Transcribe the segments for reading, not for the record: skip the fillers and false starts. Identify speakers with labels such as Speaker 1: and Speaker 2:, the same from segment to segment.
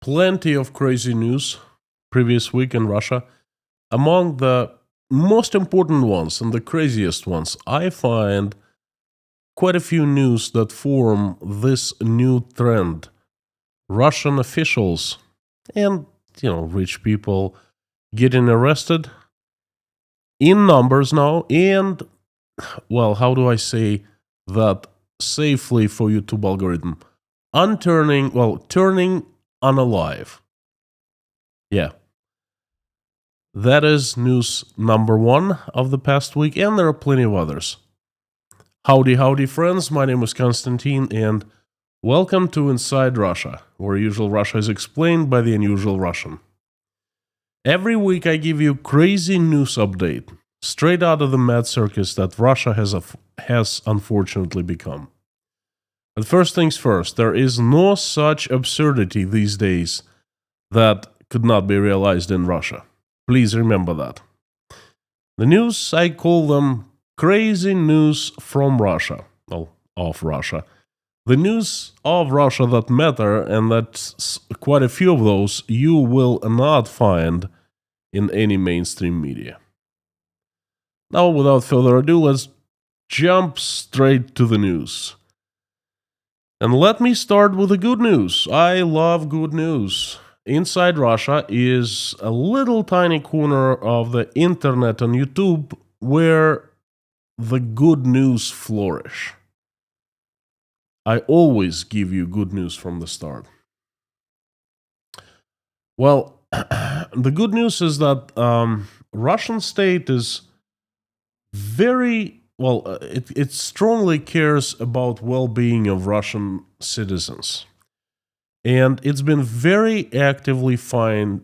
Speaker 1: plenty of crazy news previous week in Russia. Among the most important ones and the craziest ones, I find quite a few news that form this new trend. Russian officials and, rich people getting arrested in numbers now, and, well, how do I say that safely for YouTube algorithm? Turning unalive. Yeah. That is news number one of the past week, and there are plenty of others. Howdy, friends. My name is Konstantin, and welcome to Inside Russia, where usual Russia is explained by the unusual Russian. Every week I give you crazy news update, straight out of the mad circus that Russia has unfortunately become. But first things first, there is no such absurdity these days that could not be realized in Russia. Please remember that. The news, I call them crazy news from Russia. Well, of Russia. The news of Russia that matter, and that's quite a few of those you will not find in any mainstream media. Now, without further ado, let's jump straight to the news. And let me start with the good news. I love good news. Inside Russia is a little tiny corner of the internet on YouTube where the good news flourish. I always give you good news from the start. Well, the good news is that Russian state is very, it strongly cares about well-being of Russian citizens. And it's been very actively searching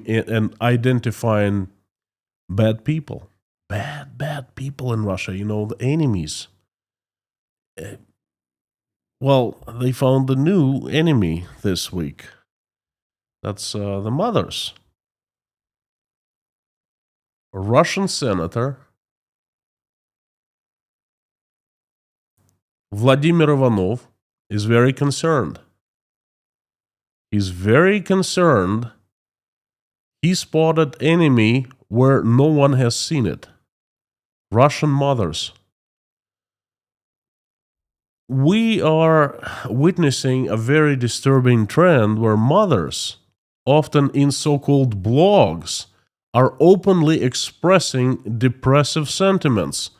Speaker 1: and identifying bad people. Bad people in Russia, the enemies. They found a new enemy this week. That's the mothers. A Russian senator, Vladimir Ivanov, is very concerned. He's very concerned. He spotted enemy where no one has seen it. Russian mothers. We are witnessing a very disturbing trend where mothers, often in so-called blogs, are openly expressing depressive sentiments,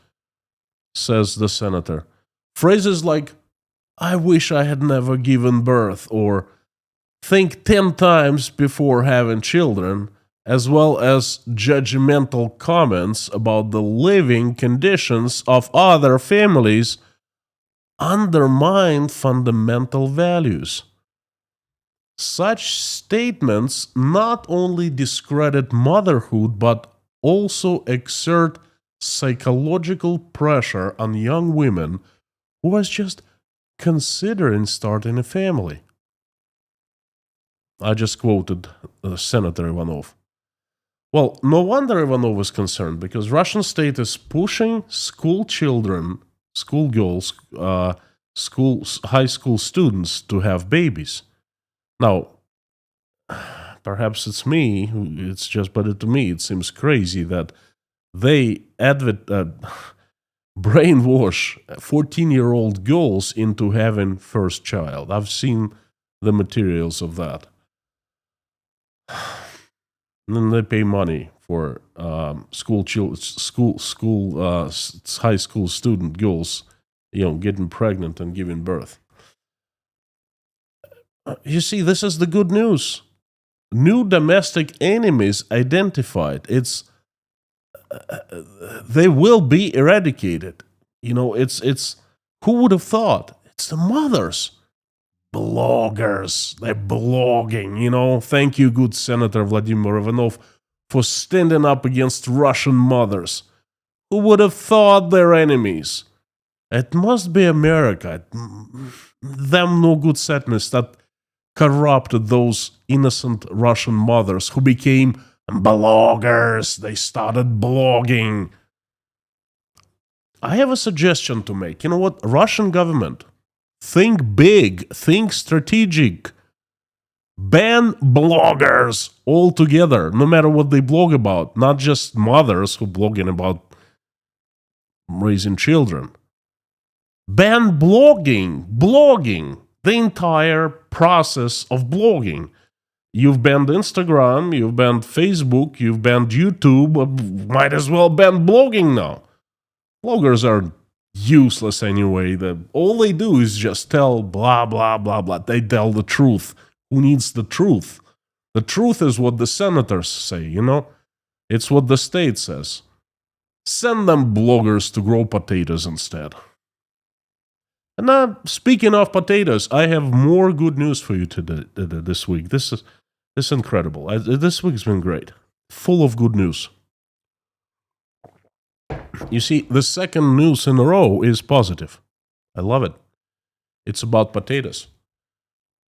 Speaker 1: says the senator. Phrases like, "I wish I had never given birth," or "think 10 times before having children," as well as judgmental comments about the living conditions of other families, undermine fundamental values. Such statements not only discredit motherhood, but also exert psychological pressure on young women who are just considering starting a family. I just quoted Senator Ivanov. Well, no wonder Ivanov is concerned, because Russian state is pushing school children, schoolgirls, high school students to have babies. Now, perhaps it's me, but to me it seems crazy that they brainwash 14-year-old girls into having first child. I've seen the materials of that. And then they pay money for high school student girls, getting pregnant and giving birth. You see, this is the good news. New domestic enemies identified. They will be eradicated. It's who would have thought? It's the mothers. Bloggers. They're blogging, Thank you, good Senator Vladimir Ivanov, for standing up against Russian mothers. Who would have thought they're enemies? It must be America. Them no good sadness that corrupted those innocent Russian mothers who became bloggers. They started blogging. I have a suggestion to make. You know what? Russian government, think big, think strategic. Ban bloggers altogether, no matter what they blog about, not just mothers who blogging about raising children. Ban blogging, the entire process of blogging. You've banned Instagram, you've banned Facebook, you've banned YouTube, might as well ban blogging now. Bloggers are useless anyway. All they do is just tell blah, blah, blah, blah. They tell the truth. Who needs the truth? The truth is what the senators say, you know? It's what the state says. Send them bloggers to grow potatoes instead. And now, speaking of potatoes, I have more good news for you this week. This is incredible. This week's been great. Full of good news. You see, the second news in a row is positive. I love it. It's about potatoes.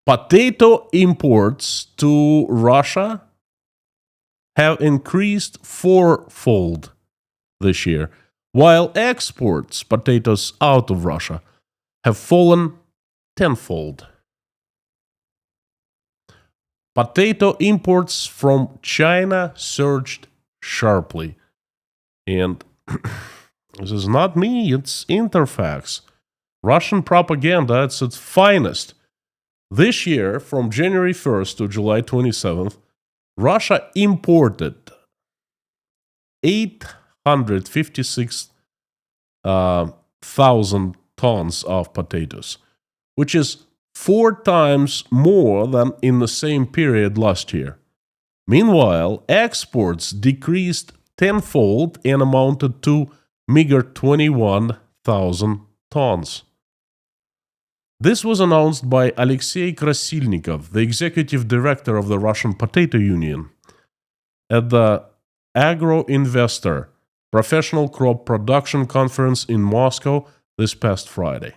Speaker 1: Potato imports to Russia have increased fourfold this year, while exports, potatoes out of Russia, have fallen tenfold. Potato imports from China surged sharply. And this is not me, it's Interfax. Russian propaganda at its finest. This year, from January 1st to July 27th, Russia imported 856,000 tons of potatoes, which is 4 times more than in the same period last year. Meanwhile, exports decreased tenfold and amounted to meager 21,000 tons. This was announced by Alexei Krasilnikov, the executive director of the Russian Potato Union, at the Agro-Investor Professional Crop Production Conference in Moscow this past Friday.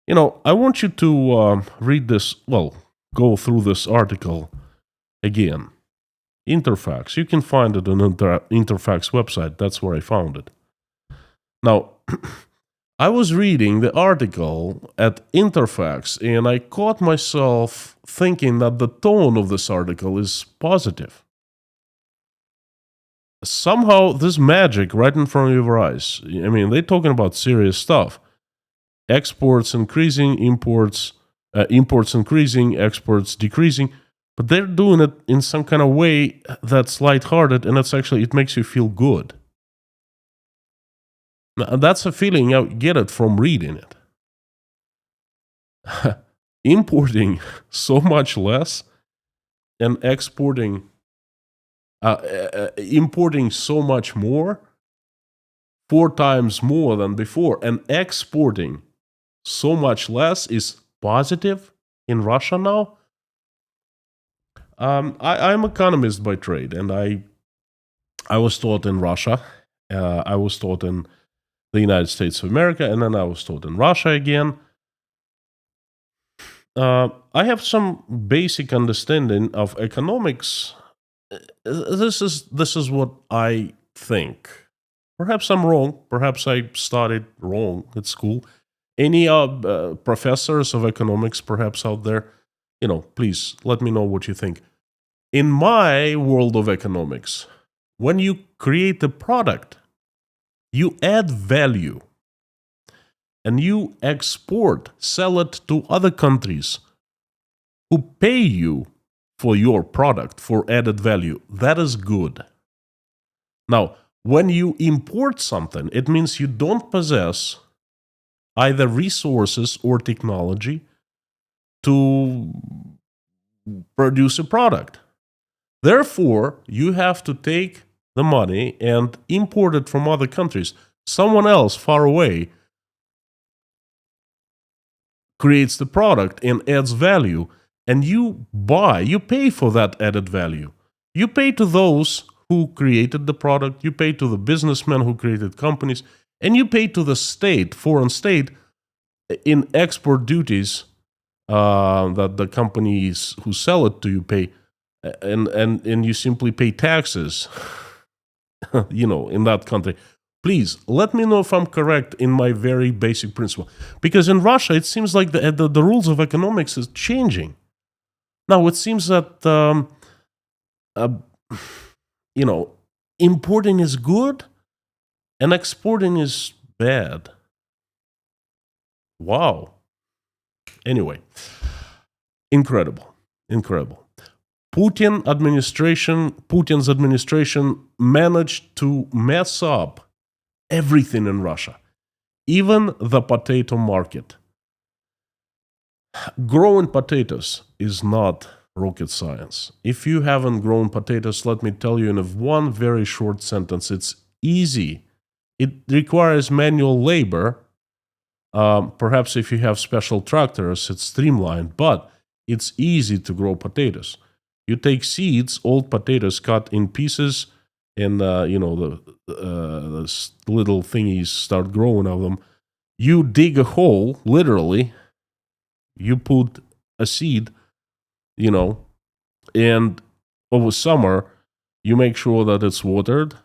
Speaker 1: You know, I want you to read this, go through this article again. Interfax, you can find it on Interfax website, that's where I found it. Now, I was reading the article at Interfax and I caught myself thinking that the tone of this article is positive. Somehow, this magic right in front of your eyes. I mean, they're talking about serious stuff. Exports increasing, imports increasing, exports decreasing. But they're doing it in some kind of way that's lighthearted, and it makes you feel good. Now, that's a feeling I get it from reading it. Importing so much less and importing so much more, 4 times more than before, and exporting so much less is positive in Russia now. I'm economist by trade, and I was taught in Russia. I was taught in the United States of America, and then I was taught in Russia again. I have some basic understanding of economics. This is what I think. Perhaps I'm wrong. Perhaps I studied wrong at school. Any professors of economics perhaps out there, please let me know what you think. In my world of economics, when you create a product, you add value and you sell it to other countries who pay you for your product, for added value. That is good. Now, when you import something, it means you don't possess either resources or technology to produce a product. Therefore, you have to take the money and import it from other countries. Someone else far away creates the product and adds value, and you pay for that added value. You pay to those who created the product, you pay to the businessmen who created companies, and you pay to the state, foreign state, in export duties that the companies who sell it to you pay, and you simply pay taxes, in that country. Please, let me know if I'm correct in my very basic principle. Because in Russia, it seems like the rules of economics is changing. Now, it seems that, importing is good and exporting is bad. Wow. Anyway, incredible. Putin's administration managed to mess up everything in Russia, even the potato market. Growing potatoes is not rocket science. If you haven't grown potatoes, let me tell you in one very short sentence, it's easy. It requires manual labor. Perhaps if you have special tractors, it's streamlined, but it's easy to grow potatoes. You take seeds, old potatoes cut in pieces, and the little thingies start growing of them. You dig a hole, literally. You put a seed, and over summer, you make sure that it's watered,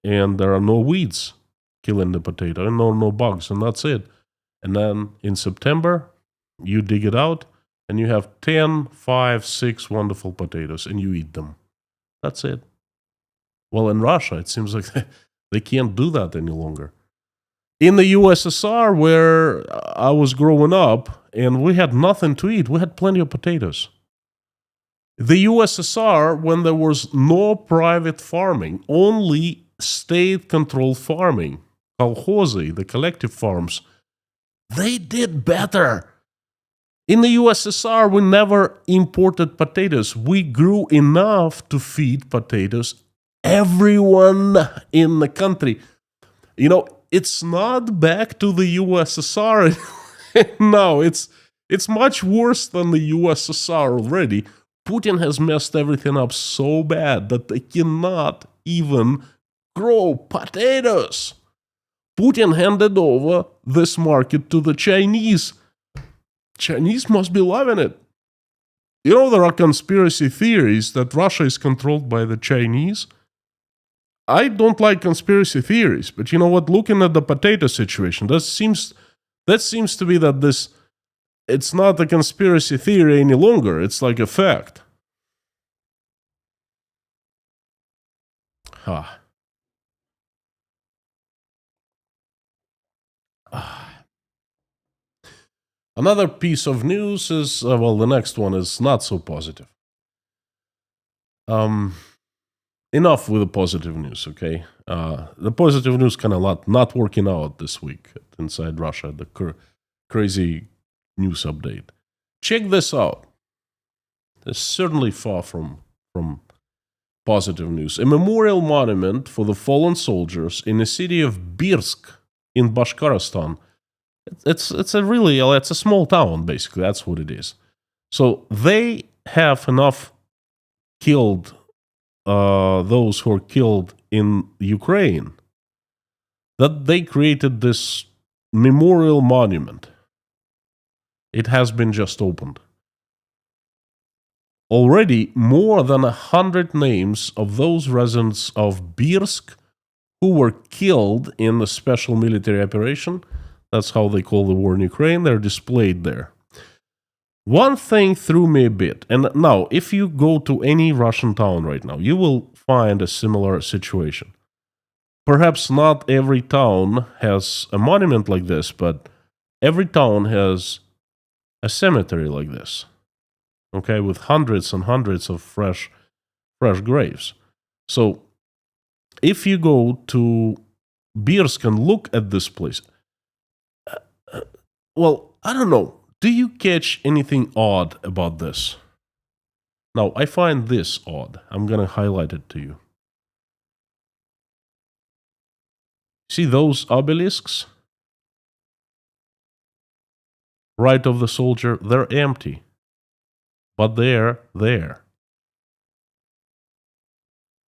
Speaker 1: and there are no weeds killing the potato, and no bugs, and that's it. And then in September, you dig it out, and you have 10, 5, 6 wonderful potatoes, and you eat them. That's it. Well, in Russia, it seems like they can't do that any longer. In the USSR, where I was growing up, and we had nothing to eat, we had plenty of potatoes. The USSR, when there was no private farming, only state-controlled farming, kolkhozy, the collective farms, they did better. In the USSR, we never imported potatoes. We grew enough to feed potatoes everyone in the country. It's not back to the USSR. No, it's much worse than the USSR already. Putin has messed everything up so bad that they cannot even grow potatoes. Putin handed over this market to the Chinese. Chinese must be loving it. There are conspiracy theories that Russia is controlled by the Chinese. I don't like conspiracy theories, but you know what? Looking at the potato situation, that seems to be that it's not a conspiracy theory any longer. It's like a fact. Another piece of news is, the next one is not so positive. Enough with the positive news, okay? The positive news kind of not working out this week inside Russia, the crazy news update. Check this out. It's certainly far from positive news. A memorial monument for the fallen soldiers in the city of Birsk in Bashkortostan. It's a small town, basically. That's what it is. So they have enough killed those who are killed in Ukraine that they created this memorial monument. It has been just opened. Already, more than 100 names of those residents of Birsk who were killed in the special military operation, that's how they call the war in Ukraine, they're displayed there. One thing threw me a bit, and now, if you go to any Russian town right now, you will find a similar situation. Perhaps not every town has a monument like this, but every town has a cemetery like this, okay, with hundreds and hundreds of fresh graves. So, if you go to Birsk and look at this place, I don't know. Do you catch anything odd about this? Now, I find this odd. I'm going to highlight it to you. See those obelisks? Right of the soldier, they're empty. But they're there.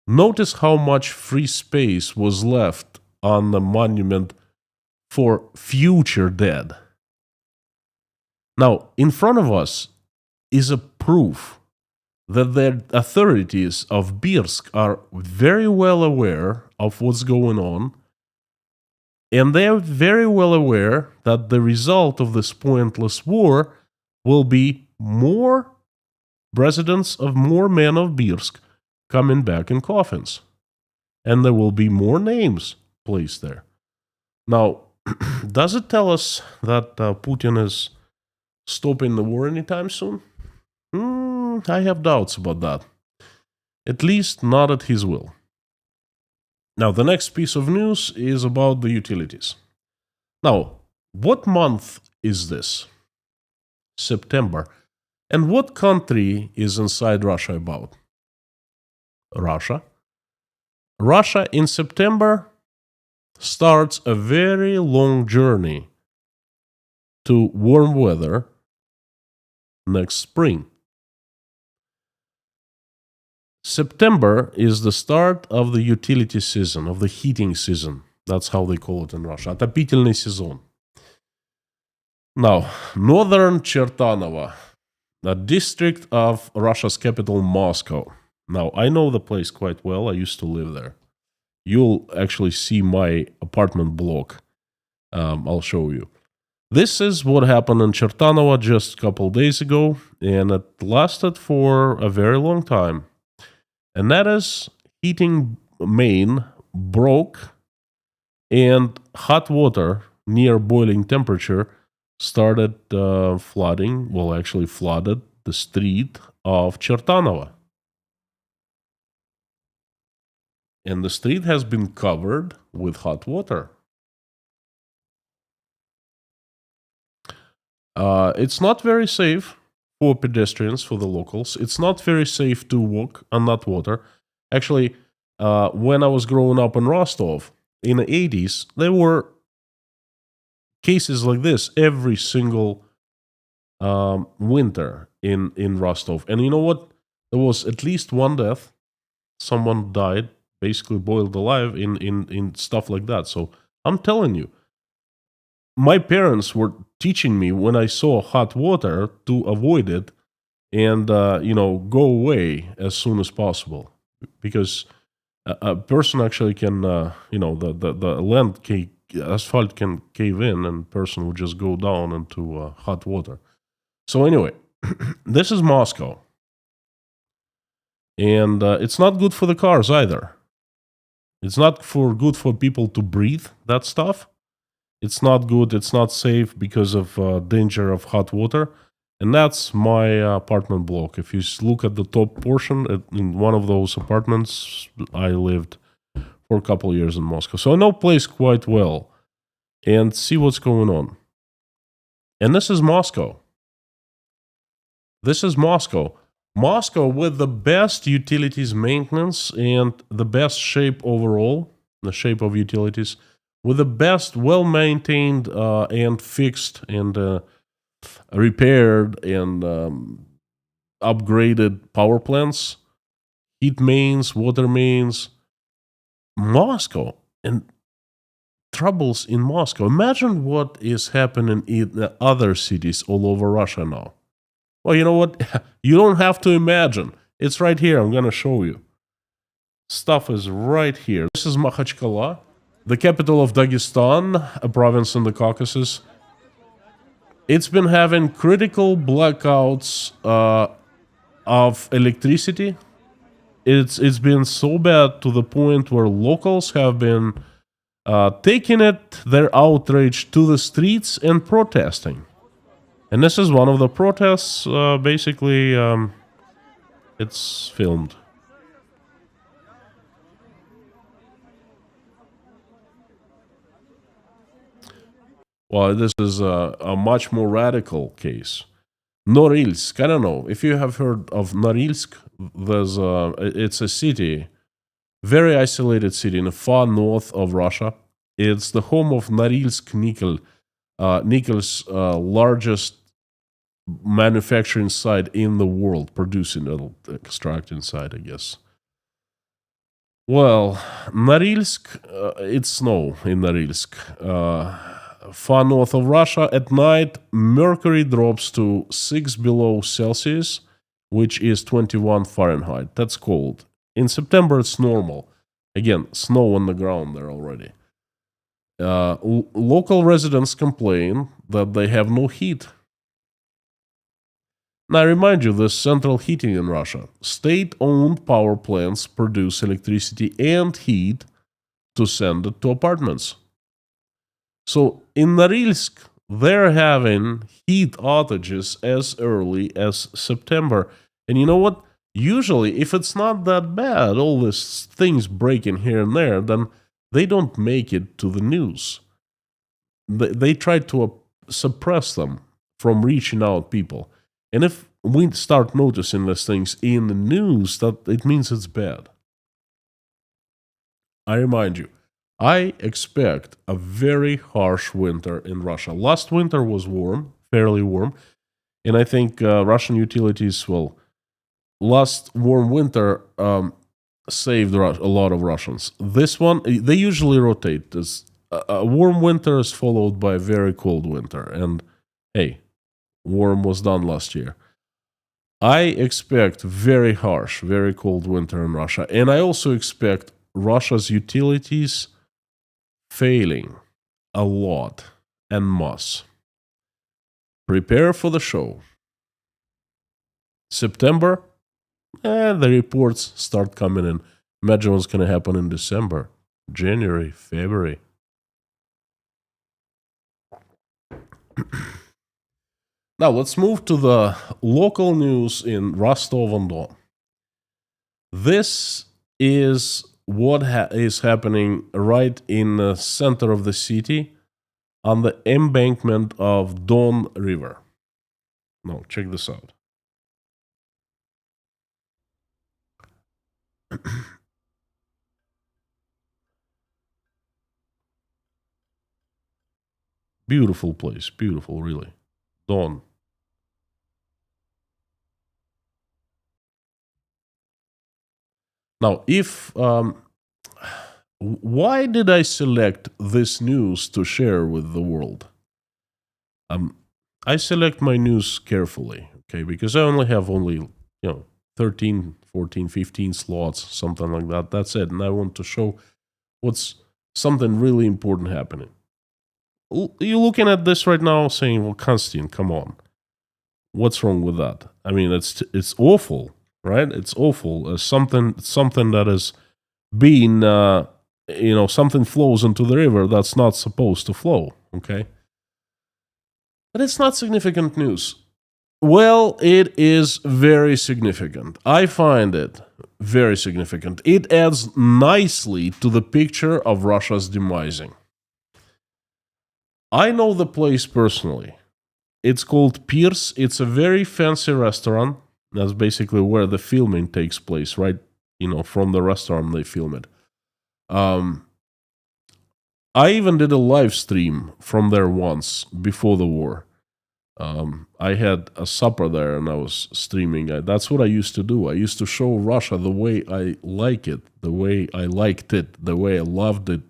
Speaker 1: Notice how much free space was left on the monument for future dead. Now, in front of us is a proof that the authorities of Birsk are very well aware of what's going on, and they are very well aware that the result of this pointless war will be more residents of more men of Birsk coming back in coffins. And there will be more names placed there. Now, does it tell us that Putin is stopping the war anytime soon? I have doubts about that. At least not at his will. Now, the next piece of news is about the utilities. Now, what month is this? September. And what country is inside Russia about? Russia. Russia in September starts a very long journey to warm weather next spring. September is the start of the utility season, of the heating season. That's how they call it in Russia. Отопительный сезон. Now, northern Chertanovo, a district of Russia's capital, Moscow. Now, I know the place quite well. I used to live there. You'll actually see my apartment block. I'll show you. This is what happened in Chertanovo just a couple days ago, and it lasted for a very long time. And that is, heating main broke, and hot water near boiling temperature started flooding, well, actually flooded the street of Chertanovo. And the street has been covered with hot water. It's not very safe for pedestrians, for the locals. It's not very safe to walk on that water. Actually, when I was growing up in Rostov in the 80s, there were cases like this every single winter in Rostov. And you know what? There was at least one death. Someone died, basically boiled alive in stuff like that. So I'm telling you, my parents were teaching me when I saw hot water to avoid it and, go away as soon as possible. Because a person actually can, the land, asphalt can cave in and person would just go down into hot water. So anyway, this is Moscow. And it's not good for the cars either. It's not good for people to breathe that stuff. It's not good. It's not safe because of danger of hot water. And that's my apartment block. If you look at the top portion, in one of those apartments, I lived for a couple of years in Moscow. So I know the place quite well and see what's going on. And this is Moscow. This is Moscow. Moscow with the best utilities maintenance and the best shape overall, the shape of utilities, with the best well-maintained and fixed and repaired and upgraded power plants, heat mains, water mains. Moscow and troubles in Moscow. Imagine what is happening in the other cities all over Russia now. Well, you know what? You don't have to imagine. It's right here. I'm going to show you. Stuff is right here. This is Makhachkala, the capital of Dagestan, a province in the Caucasus. It's been having critical blackouts of electricity. It's been so bad to the point where locals have been taking their outrage to the streets and protesting. And this is one of the protests. Basically, it's filmed. Well, this is a much more radical case. Norilsk, I don't know if you have heard of Norilsk. It's a city, very isolated city in the far north of Russia. It's the home of Norilsk Nickel, nickel's largest manufacturing site in the world, producing it'll extract inside, I guess. Well, Norilsk, it's snow in Norilsk. Far north of Russia, at night, mercury drops to 6 below Celsius, which is 21 Fahrenheit. That's cold. In September, it's normal. Again, snow on the ground there already. Local residents complain that they have no heat. Now, I remind you, this central heating in Russia. State-owned power plants produce electricity and heat to send it to apartments. So in Norilsk, they're having heat outages as early as September. And you know what? Usually, if it's not that bad, all these things breaking here and there, then they don't make it to the news. They try to suppress them from reaching out people. And if we start noticing these things in the news, that it means it's bad. I remind you, I expect a very harsh winter in Russia. Last winter was warm, fairly warm, and I think Russian utilities will. Last warm winter saved a lot of Russians. This one, they usually rotate. A warm winter is followed by a very cold winter, and hey, warm was done last year. I expect very harsh, very cold winter in Russia, and I also expect Russia's utilities failing a lot en masse. Prepare for the show. September, the reports start coming in. Imagine what's going to happen in December, January, February. Now, let's move to the local news in Rostov-on-Don. This is what is happening right in the center of the city on the embankment of Don River. Now, check this out. Beautiful place, beautiful, really. Don. Now, why did I select this news to share with the world? I select my news carefully, okay, because I only have 13, 14, 15 slots, something like that. That's it, and I want to show what's something really important happening. You're looking at this right now saying, well, Konstantin, come on. What's wrong with that? I mean, it's awful, right? It's awful. Something that is being, something flows into the river that's not supposed to flow, okay? But it's not significant news. Well, it is very significant. I find it very significant. It adds nicely to the picture of Russia's demising. I know the place personally. It's called Piers. It's a very fancy restaurant. That's basically where the filming takes place, right? From the restaurant they film it. I even did a live stream from there once before the war. I had a supper there and I was streaming. That's what I used to do. I used to show Russia the way I like it, the way I liked it, the way I loved it,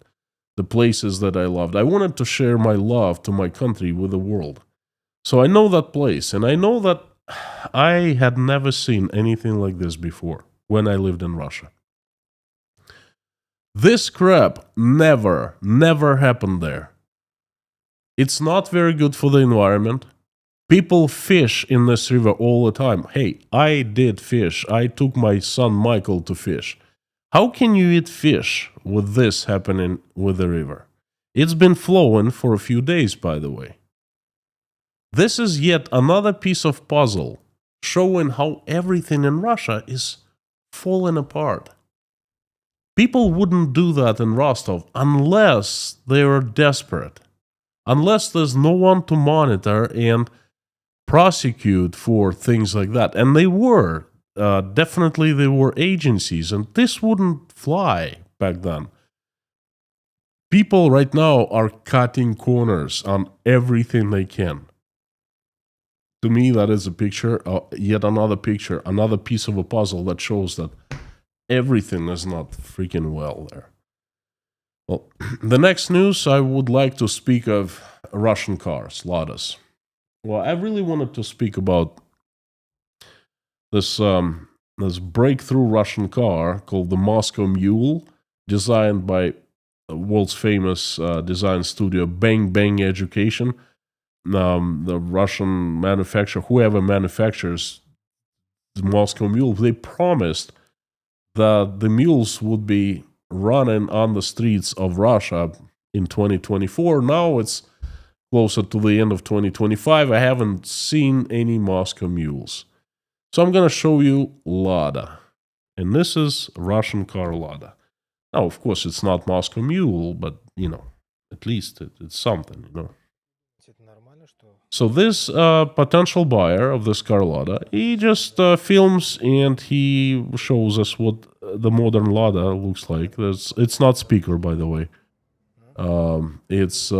Speaker 1: the places that I loved. I wanted to share my love to my country with the world. So I know that place, and I know that I had never seen anything like this before when I lived in Russia. This crap never happened there. It's not very good for the environment. People fish in this river all the time. Hey, I did fish. I took my son Michael to fish. How can you eat fish with this happening with the river? It's been flowing for a few days, by the way. This is yet another piece of puzzle showing how everything in Russia is falling apart. People wouldn't do that in Rostov unless they were desperate, unless there's no one to monitor and prosecute for things like that. And they were. Definitely there were agencies, and this wouldn't fly back then. People right now are cutting corners on everything they can. To me, that is a picture, yet another picture, another piece of a puzzle that shows that everything is not freaking well there. Well, the next news, I would like to speak of Russian cars, Ladas. Well, I really wanted to speak about this breakthrough Russian car called the Moscow Mule, designed by the world's famous design studio Bang Bang Education. the Russian manufacturer, whoever manufactures the Moscow Mule, they promised that the mules would be running on the streets of Russia in 2024. Now it's closer to the end of 2025. I haven't seen any Moscow Mules. So I'm going to show you Lada. And this is a Russian car Lada. Now, of course, it's not Moscow Mule, but, at least it's something, So this potential buyer of this car Lada, he just films and he shows us what the modern Lada looks like. It's not speaker, by the way. It's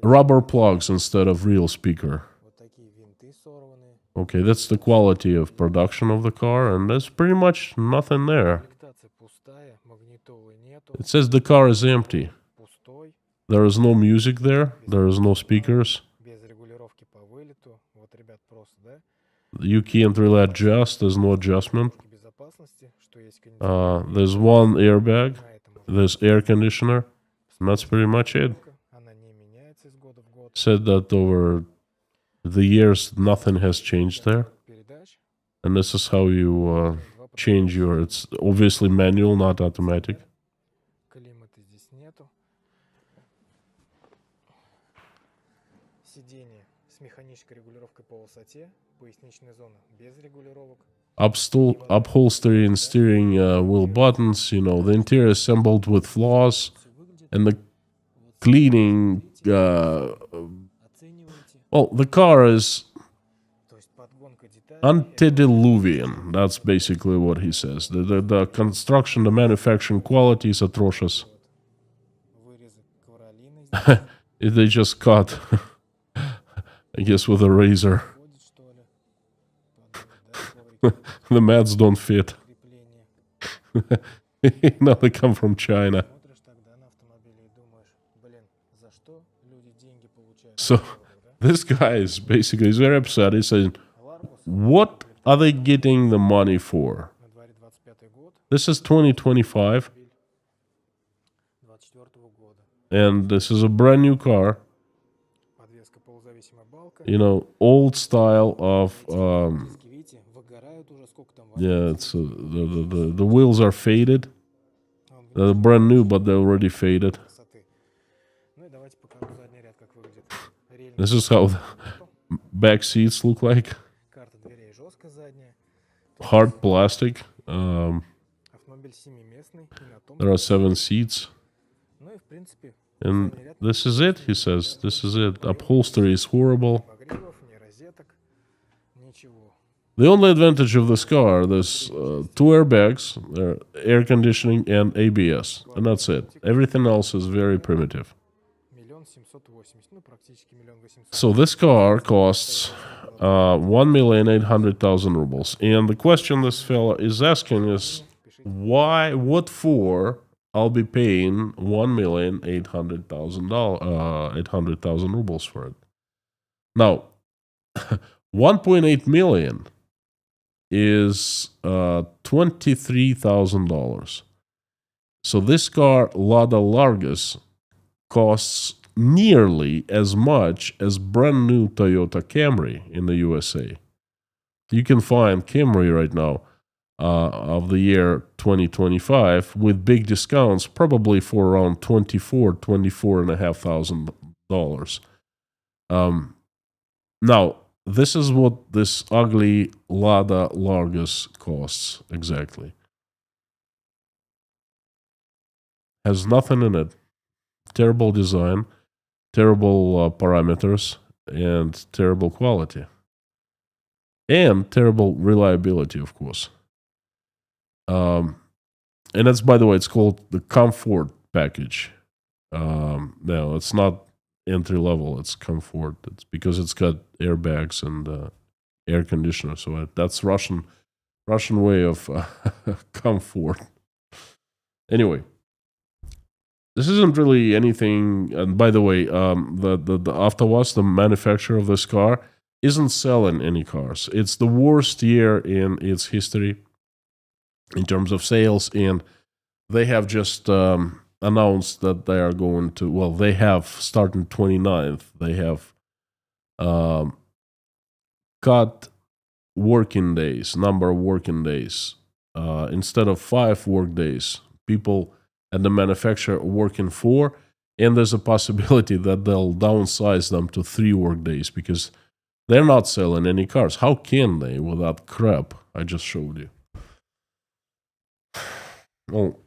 Speaker 1: rubber plugs instead of real speaker. Okay, that's the quality of production of the car, and there's pretty much nothing there. It says the car is empty. There is no music there. There is no speakers. You can't really adjust. There's no adjustment. There's one airbag. There's air conditioner. And that's pretty much it. Said that over the years, nothing has changed there. And this is how you change your... It's obviously manual, not automatic. Upholstery and steering wheel buttons, the interior assembled with flaws, and the cleaning, the car is antediluvian. That's basically what he says. The construction, the manufacturing quality is atrocious. They just cut, I guess, with a razor. The mats don't fit. No, they come from China. So this guy is basically very upset. He says, what are they getting the money for? This is 2025. And this is a brand new car. Old style of... it's the wheels are faded. They're brand new, but they're already faded. This is how the back seats look like. Hard plastic. There are 7 seats. And this is it, he says. This is it. Upholstery is horrible. The only advantage of this car, there's 2 airbags, air conditioning, and ABS. And that's it. Everything else is very primitive. So this car costs 1,800,000 rubles. And the question this fella is asking is, what for I'll be paying 1,800,000 rubles for it? Now, 1.8 million is $23,000. So this car, Lada Largus, costs nearly as much as brand new Toyota Camry in the USA. You can find Camry right now of the year 2025 with big discounts, probably for around $24,500. Now, this is what this ugly Lada Largus costs exactly. Has nothing in it. Terrible design, terrible parameters, and terrible quality. And terrible reliability, of course. And that's, by the way, it's called the Comfort package. No, it's not entry level, it's Comfort. It's because it's got airbags and air conditioner. So that's Russian way of comfort. Anyway, this isn't really anything. And by the way, the AvtoVAZ, the manufacturer of this car, isn't selling any cars. It's the worst year in its history in terms of sales, and they have just announced that they are going to, well, they have, starting 29th, they have cut working days, number of working days. Instead of 5 work days, people at the manufacturer working 4, and there's a possibility that they'll downsize them to 3 work days because they're not selling any cars. How can they with that crap I just showed you? Well,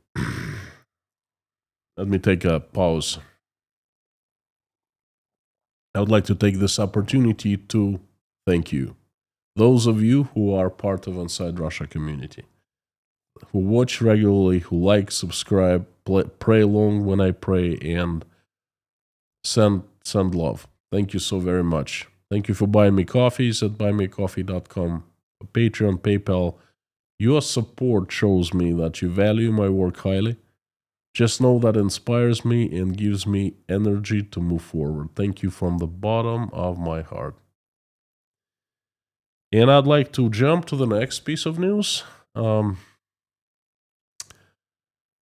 Speaker 1: let me take a pause. I would like to take this opportunity to thank you. Those of you who are part of Inside Russia community, who watch regularly, who like, subscribe, pray along when I pray, and send love. Thank you so very much. Thank you for buying me coffees at buymeacoffee.com, Patreon, PayPal. Your support shows me that you value my work highly. Just know that inspires me and gives me energy to move forward. Thank you from the bottom of my heart. And I'd like to jump to the next piece of news. And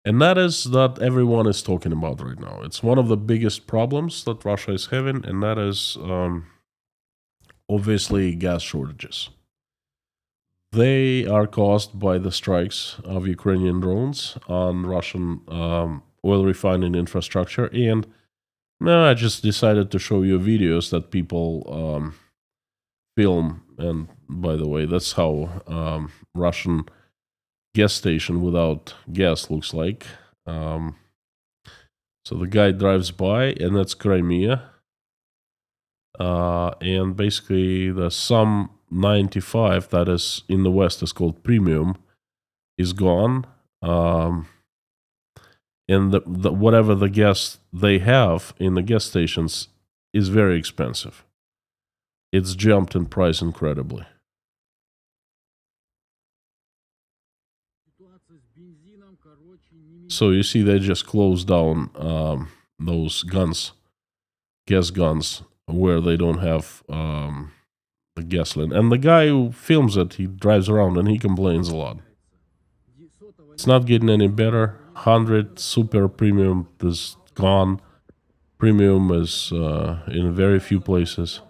Speaker 1: that is that everyone is talking about right now. It's one of the biggest problems that Russia is having, and that is obviously gas shortages. They are caused by the strikes of Ukrainian drones on Russian oil refining infrastructure. And I just decided to show you videos that people film. And by the way, that's how Russian gas station without gas looks like. So the guy drives by, and that's Crimea. And basically the Sum 95 that is in the West is called Premium is gone. And the whatever the gas they have in the gas stations is very expensive. It's jumped in price incredibly. So you see they just closed down those guns, gas guns, where they don't have the gasoline. And the guy who films it, he drives around and he complains a lot. It's not getting any better. 100 super premium is gone. Premium is in very few places.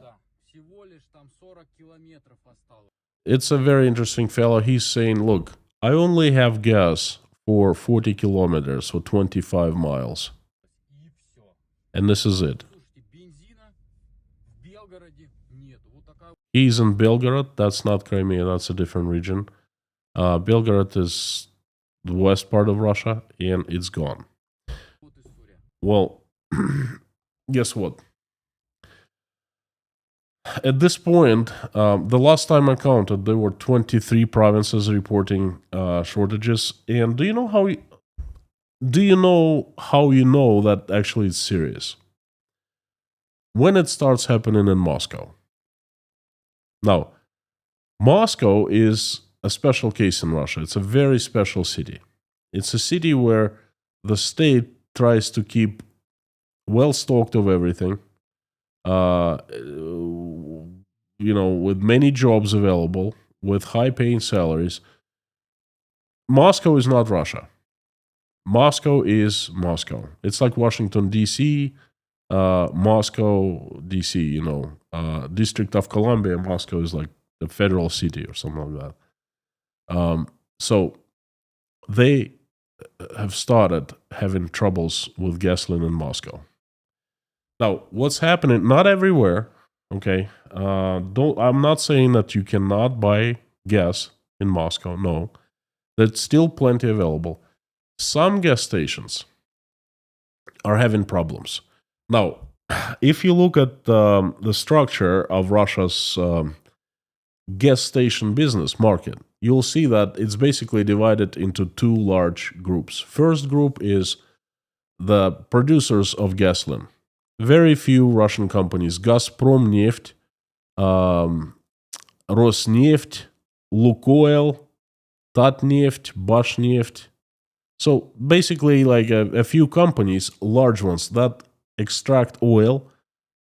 Speaker 1: It's a very interesting fellow. He's saying, look, I only have gas for 40 kilometers, for 25 miles. And this is it. He's in Belgorod. That's not Crimea. That's a different region. Belgorod is the west part of Russia, and it's gone. Well, guess what? At this point, the last time I counted, there were 23 provinces reporting shortages. And do you know how you know that actually it's serious? When it starts happening in Moscow. Now, Moscow is a special case in Russia. It's a very special city. It's a city where the state tries to keep well stocked of everything, with many jobs available, with high paying salaries. Moscow is not Russia. Moscow is Moscow. It's like Washington, D.C., Moscow, D.C., District of Columbia. Moscow is like the federal city or something like that. So they have started having troubles with gasoline in Moscow. Now, what's happening? Not everywhere, okay? I'm not saying that you cannot buy gas in Moscow. No, there's still plenty available. Some gas stations are having problems. Now, if you look at the structure of Russia's gas station business market, you'll see that it's basically divided into 2 large groups. First group is the producers of gasoline. Very few Russian companies: Gazprom Neft, Rosneft, Lukoil, Tatneft, Bashneft. So basically like a few companies, large ones, that extract oil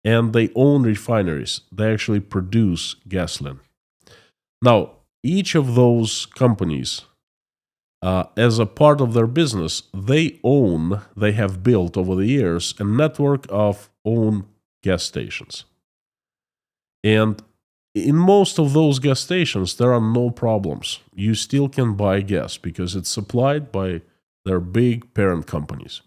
Speaker 1: and they own refineries. They actually produce gasoline. Now, each of those companies as a part of their business, they have built over the years a network of own gas stations. And in most of those gas stations, there are no problems. You still can buy gas because it's supplied by their big parent companies.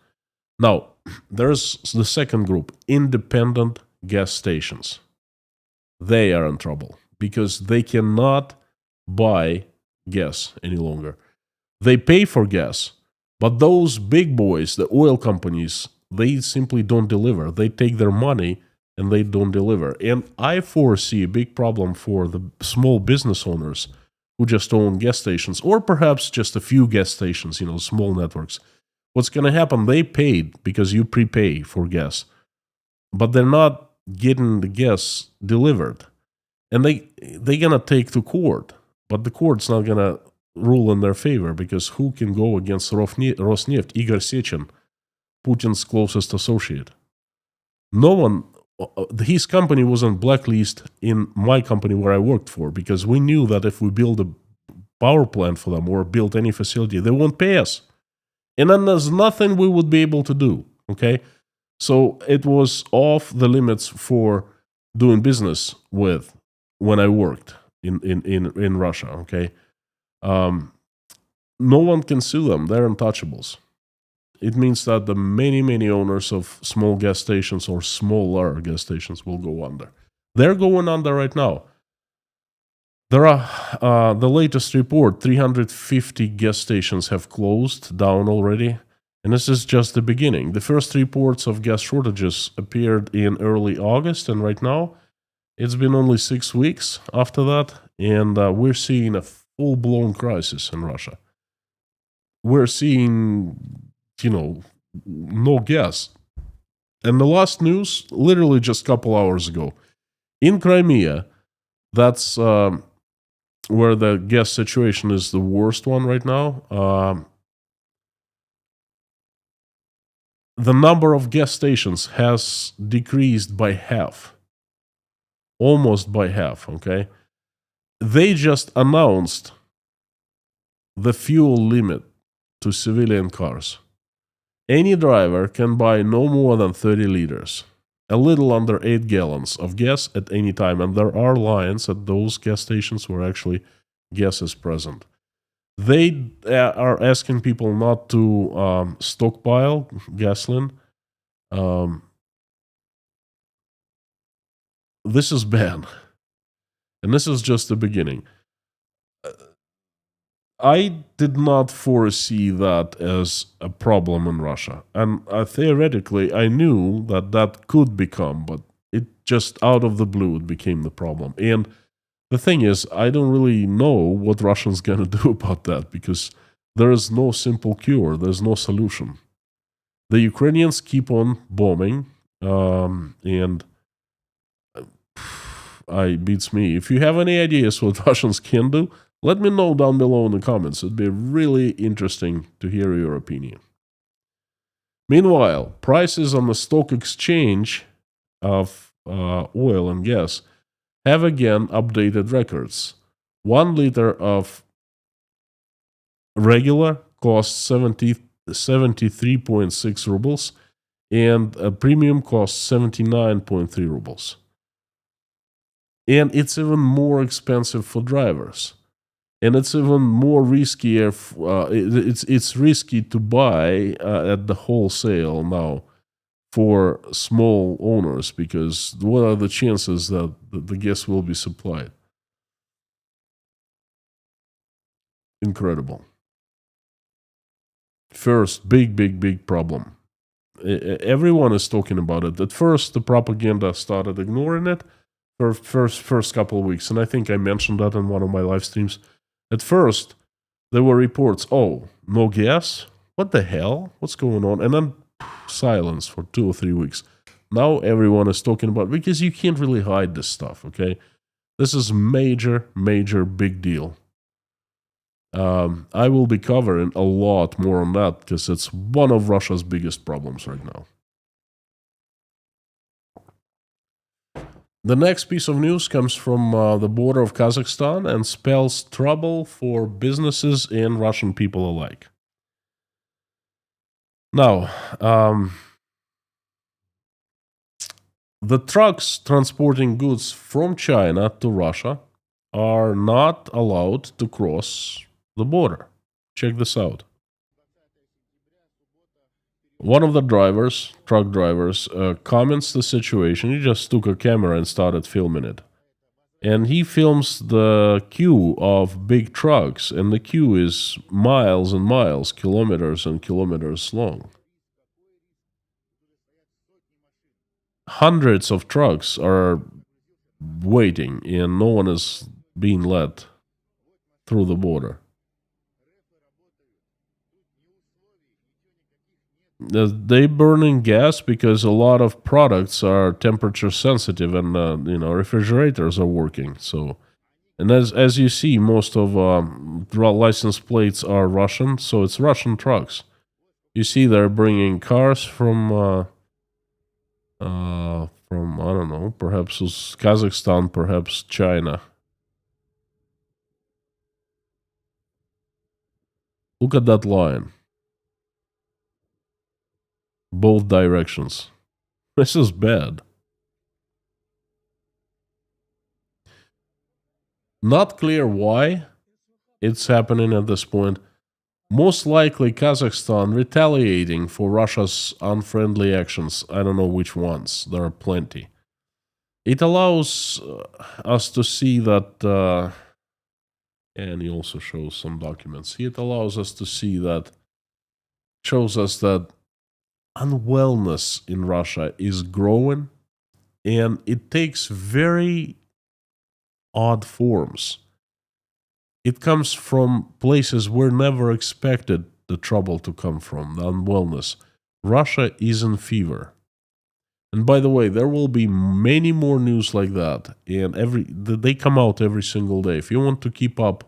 Speaker 1: Now, there's the second group, independent gas stations. They are in trouble because they cannot buy gas any longer. They pay for gas, but those big boys, the oil companies, they simply don't deliver. They take their money and they don't deliver. And I foresee a big problem for the small business owners who just own gas stations, or perhaps just a few gas stations, small networks. What's going to happen? They paid because you prepay for gas, but they're not getting the gas delivered. And they're going to take to court, but the court's not going to rule in their favor because who can go against Rosneft? Igor Sechin, Putin's closest associate. No one. His company was on blacklist in my company where I worked for because we knew that if we build a power plant for them or build any facility, they won't pay us. And then there's nothing we would be able to do, okay? So it was off the limits for doing business with when I worked in Russia, okay? No one can sue them. They're untouchables. It means that the many owners of small gas stations or smaller gas stations will go under. They're going under right now. There are the latest report, 350 gas stations have closed down already, and this is just the beginning. The first reports of gas shortages appeared in early August, and right now it's been only 6 weeks after that, and we're seeing a full-blown crisis in Russia. We're seeing, no gas. And the last news, literally just a couple hours ago, in Crimea, that's where the gas situation is the worst one right now. The number of gas stations has decreased by half. Almost by half, okay? They just announced the fuel limit to civilian cars. Any driver can buy no more than 30 liters, a little under 8 gallons of gas at any time. And there are lines at those gas stations where actually gas is present. They are asking people not to stockpile gasoline. This is bad. And this is just the beginning. I did not foresee that as a problem in Russia. And theoretically, I knew that could become, but it just out of the blue, it became the problem. And the thing is, I don't really know what Russians going to do about that because there is no simple cure. There's no solution. The Ukrainians keep on bombing, and it beats me. If you have any ideas what Russians can do, let me know down below in the comments. It'd be really interesting to hear your opinion. Meanwhile, prices on the stock exchange of oil and gas have again updated records. 1 liter of regular costs 73.6 rubles and a premium costs 79.3 rubles. And it's even more expensive for drivers. And it's even more riskier. It's risky to buy at the wholesale now for small owners because what are the chances that the gas will be supplied? Incredible. First, big problem. Everyone is talking about it. At first, the propaganda started ignoring it for first couple of weeks, and I think I mentioned that in one of my live streams. At first, there were reports, no gas? What the hell? What's going on? And then silence for 2 or 3 weeks. Now everyone is talking about it because you can't really hide this stuff, okay? This is major big deal. I will be covering a lot more on that because it's one of Russia's biggest problems right now. The next piece of news comes from the border of Kazakhstan and spells trouble for businesses and Russian people alike. Now, the trucks transporting goods from China to Russia are not allowed to cross the border. Check this out. One of the truck drivers, comments the situation. He just took a camera and started filming it. And he films the queue of big trucks, and the queue is miles and miles, kilometers and kilometers long. Hundreds of trucks are waiting, and no one is being let through the border. They burning gas because a lot of products are temperature sensitive, and refrigerators are working. So, and as you see, most of license plates are Russian, so it's Russian trucks. You see, they're bringing cars from I don't know, perhaps Kazakhstan, perhaps China. Look at that line. Both directions. This is bad. Not clear why it's happening at this point. Most likely Kazakhstan retaliating for Russia's unfriendly actions. I don't know which ones. There are plenty. It allows us to see that, and he also shows some documents. It allows us to see that, shows us that unwellness in Russia is growing, and it takes very odd forms. It comes from places where never expected the trouble to come from, the unwellness. Russia is in fever. And by the way, there will be many more news like that, and they come out every single day. If you want to keep up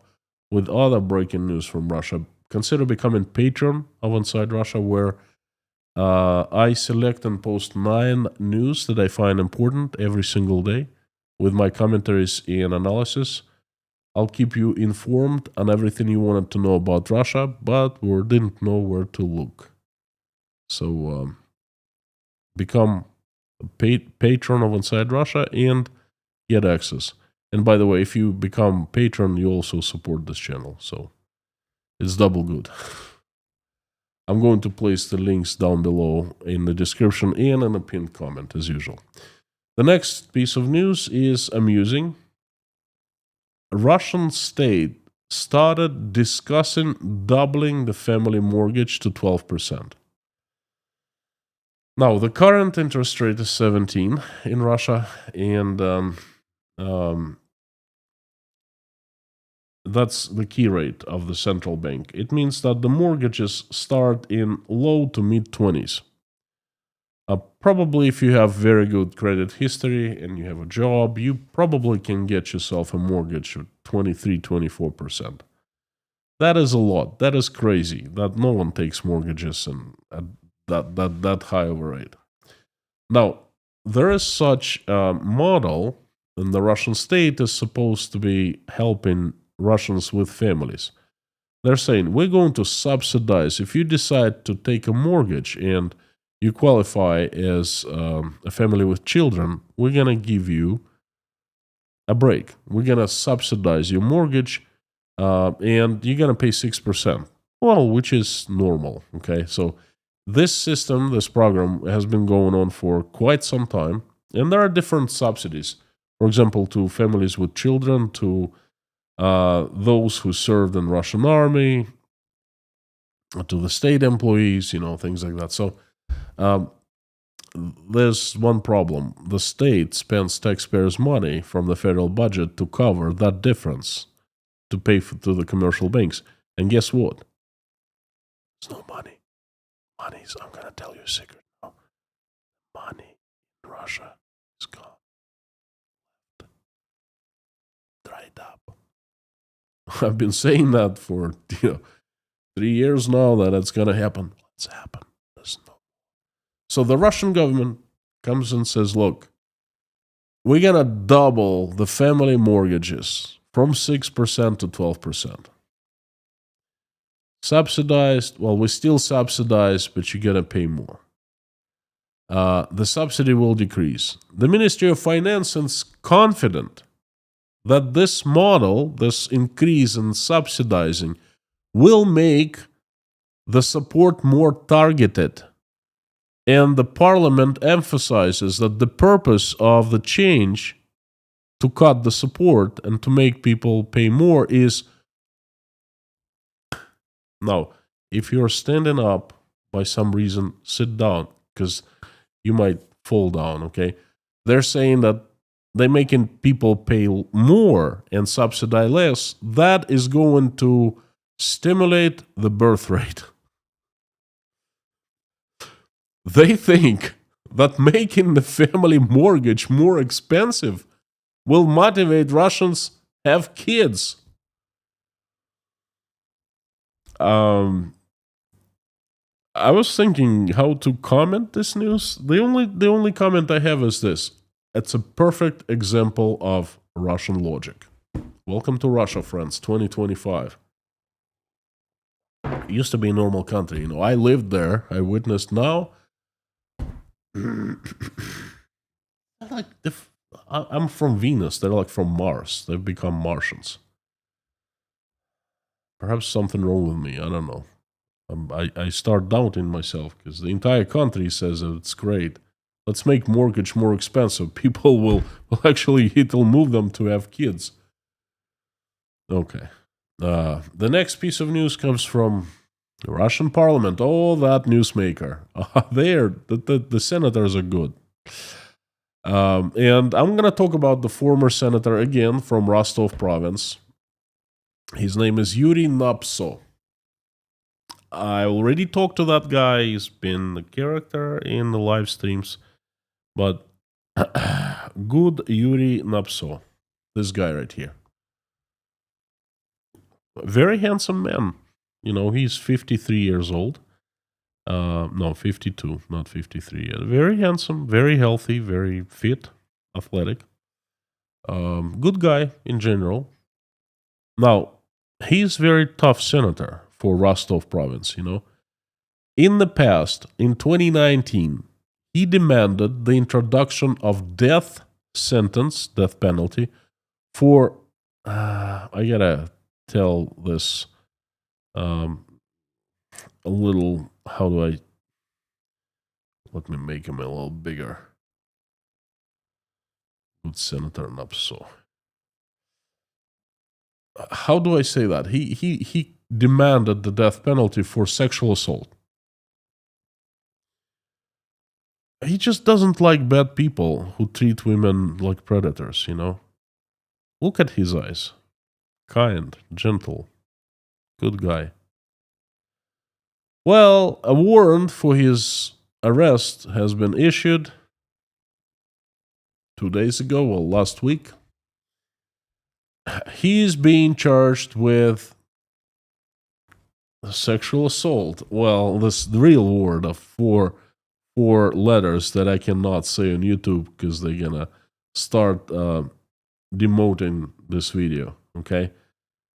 Speaker 1: with other breaking news from Russia, consider becoming patron of Inside Russia, where I select and post 9 news that I find important every single day with my commentaries and analysis. I'll keep you informed on everything you wanted to know about Russia, but or didn't know where to look. So become a patron of Inside Russia and get access. And by the way, if you become patron, you also support this channel. So it's double good. I'm going to place the links down below in the description and in a pinned comment as usual. The next piece of news is amusing. Russian state started discussing doubling the family mortgage to 12%. Now, the current interest rate is 17 in Russia, and that's the key rate of the central bank. It means that the mortgages start in low to mid 20s. Probably if you have very good credit history and you have a job, you probably can get yourself a mortgage of 23, 24%. That is a lot. That is crazy. That no one takes mortgages and at that high of a rate. Now, there is such a model, and the Russian state is supposed to be helping Russians with families. They're saying, we're going to subsidize. If you decide to take a mortgage and you qualify as a family with children, we're going to give you a break. We're going to subsidize your mortgage, and you're going to pay 6%. Well, which is normal, okay? So this system, this program, has been going on for quite some time, and there are different subsidies. For example, to families with children, to those who served in Russian army, to the state employees, things like that. So there's one problem. The state spends taxpayers' money from the federal budget to cover that difference, to pay to the commercial banks. And guess what? There's no money. Money's, I'm going to tell you a secret now. Money in Russia is gone. Dried up. I've been saying that for 3 years now, that it's going to happen. It's happened. So the Russian government comes and says, look, we're going to double the family mortgages from 6% to 12%. Subsidized, well, we still subsidize, but you're going to pay more. The subsidy will decrease. The Ministry of Finance is confident that this model, this increase in subsidizing, will make the support more targeted. And the parliament emphasizes that the purpose of the change to cut the support and to make people pay more is... Now, if you're standing up by some reason, sit down, because you might fall down, okay? They're saying that they're making people pay more and subsidize less. That is going to stimulate the birth rate. They think that making the family mortgage more expensive will motivate Russians to have kids. I was thinking how to comment this news. The only comment I have is this. It's a perfect example of Russian logic. Welcome to Russia, friends, 2025. It used to be a normal country. I lived there. I witnessed now. I'm from Venus. They're like from Mars. They've become Martians. Perhaps something wrong with me. I don't know. I start doubting myself because the entire country says that it's great. Let's make mortgage more expensive. People will actually, it'll move them to have kids. Okay. The next piece of news comes from the Russian parliament. Oh, that newsmaker. The senators are good. And I'm going to talk about the former senator again from Rostov province. His name is Yuri Napso. I already talked to that guy. He's been a character in the live streams. But good Yuri Napso. This guy right here. Very handsome man. He's 53 years old. No, 52, not 53. Very handsome, very healthy, very fit, athletic. Good guy in general. Now, he's very tough senator for Rostov province, In the past, in 2019, he demanded the introduction of death penalty for, I gotta tell this a little, let me make him a little bigger. Good Senator Napso. How do I say that? He demanded the death penalty for sexual assault. He just doesn't like bad people who treat women like predators, Look at his eyes. Kind, gentle, good guy. Well, a warrant for his arrest has been issued 2 days ago, last week. He's being charged with sexual assault. Well, this real word of four letters that I cannot say on YouTube because they're gonna start demoting this video, okay?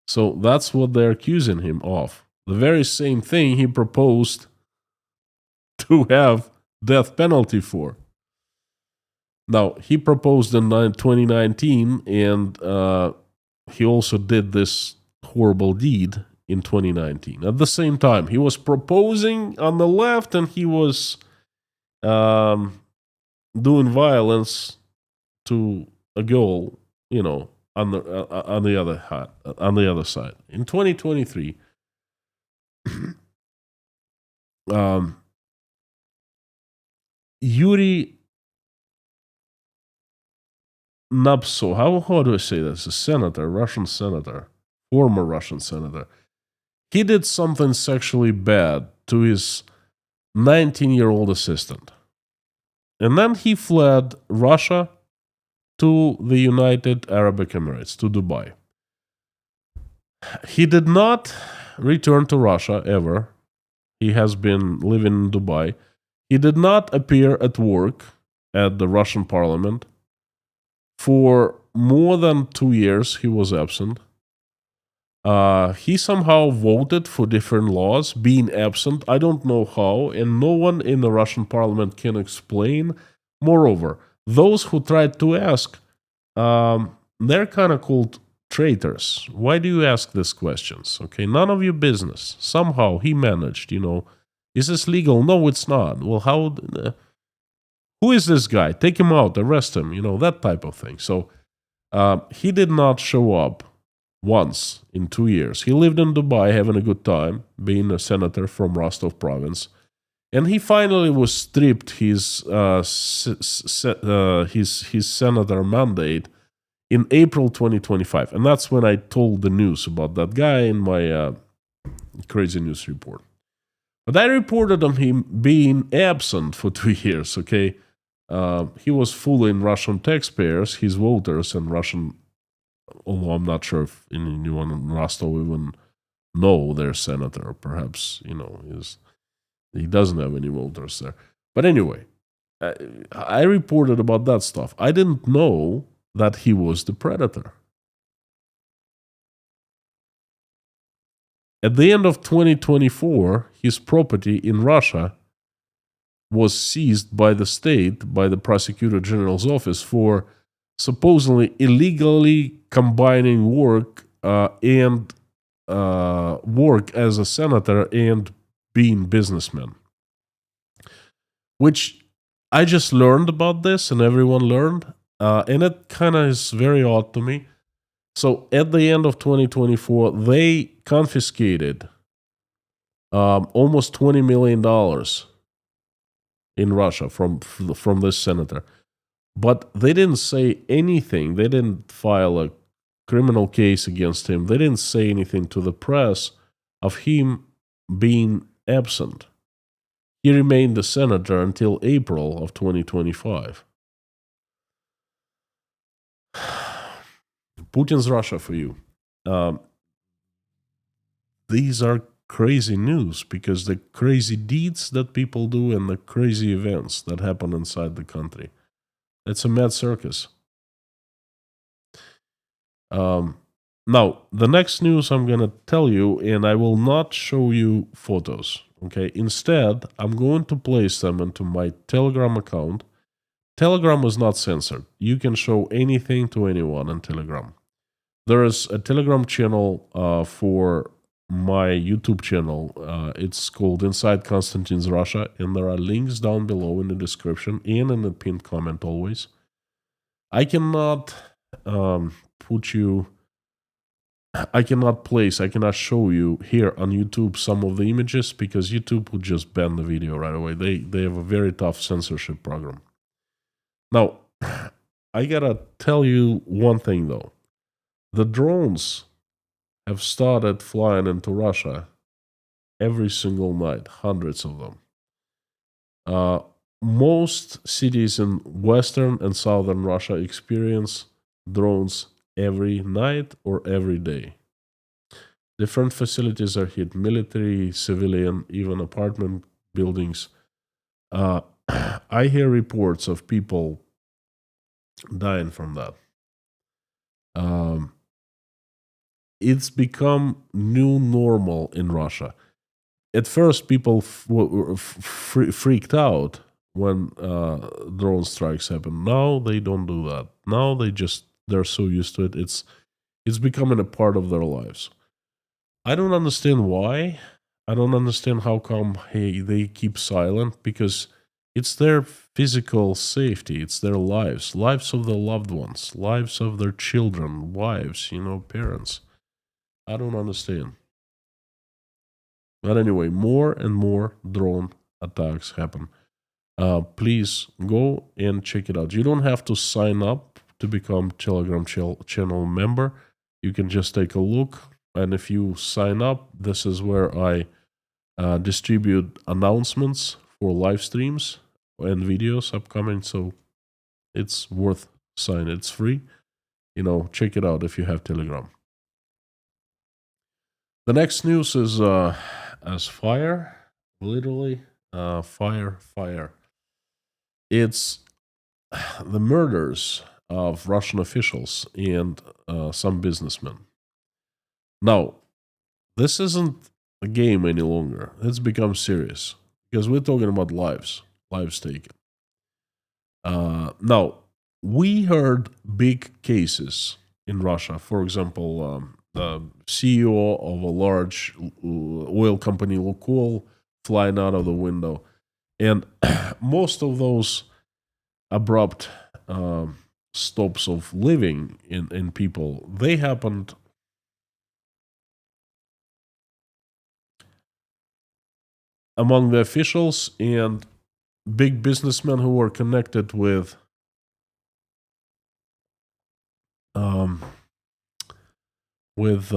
Speaker 1: So that's what they're accusing him of. The very same thing he proposed to have death penalty for. Now, he proposed in 2019, and he also did this horrible deed in 2019. At the same time, he was proposing on the left, and he was doing violence to a girl, on the other side. In 2023, Yuri Napso, how do I say this? A senator, Russian senator, former Russian senator. He did something sexually bad to his 19-year-old assistant. And then he fled Russia to the United Arab Emirates, to Dubai. He did not return to Russia ever. He has been living in Dubai. He did not appear at work at the Russian parliament. For more than 2 years, he was absent. He somehow voted for different laws, being absent. I don't know how, and no one in the Russian parliament can explain. Moreover, those who tried to ask, they're kind of called traitors. Why do you ask these questions? Okay, none of your business. Somehow he managed, Is this legal? No, it's not. Well, how? Who is this guy? Take him out, arrest him, that type of thing. So he did not show up once in 2 years. He lived in Dubai having a good time, being a senator from Rostov province. And he finally was stripped his senator mandate in April 2025. And that's when I told the news about that guy in my crazy news report. But I reported on him being absent for 2 years, okay? He was fooling Russian taxpayers, his voters, and Russian, although I'm not sure if anyone in Rostov even know their senator. Perhaps, he doesn't have any voters there. But anyway, I reported about that stuff. I didn't know that he was the predator. At the end of 2024, his property in Russia was seized by the state, by the prosecutor general's office, for supposedly illegally combining work and work as a senator and being businessman. Which I just learned about this, and everyone learned, and it kind of is very odd to me. So at the end of 2024, they confiscated almost $20 million in Russia from this senator. But they didn't say anything. They didn't file a criminal case against him. They didn't say anything to the press of him being absent. He remained a senator until April of 2025. Putin's Russia for you. These are crazy news because the crazy deeds that people do and the crazy events that happen inside the country. It's a mad circus. Now, the next news I'm going to tell you, and I will not show you photos, okay? Instead, I'm going to place them into my Telegram account. Telegram is not censored. You can show anything to anyone on Telegram. There is a Telegram channel for my YouTube channel. It's called Inside Konstantin's Russia, and there are links down below in the description and in the pinned comment always. I cannot I cannot show you here on YouTube some of the images because YouTube would just ban the video right away. They have a very tough censorship program. Now, I gotta tell you one thing though. The drones have started flying into Russia every single night, hundreds of them. Most cities in western and southern Russia experience drones every night or every day. Different facilities are hit, military, civilian, even apartment buildings. I hear reports of people dying from that. It's become new normal in Russia. At first, people freaked out when drone strikes happen. Now they don't do that. Now they're so used to it. It's becoming a part of their lives. I don't understand why. I don't understand how come they keep silent, because it's their physical safety. It's their lives of their loved ones, lives of their children, wives, parents. I don't understand. But anyway, more and more drone attacks happen. Please go and check it out. You don't have to sign up to become Telegram channel member. You can just take a look. And if you sign up, this is where I distribute announcements for live streams and videos upcoming. So it's worth signing. It's free. Check it out if you have Telegram. The next news is as fire, literally fire. It's the murders of Russian officials and some businessmen. Now, this isn't a game any longer. It's become serious because we're talking about lives taken. Now, we heard big cases in Russia. For example, the CEO of a large oil company, Lukoil, flying out of the window. And most of those abrupt stops of living in people, they happened among the officials and big businessmen who were connected with um, with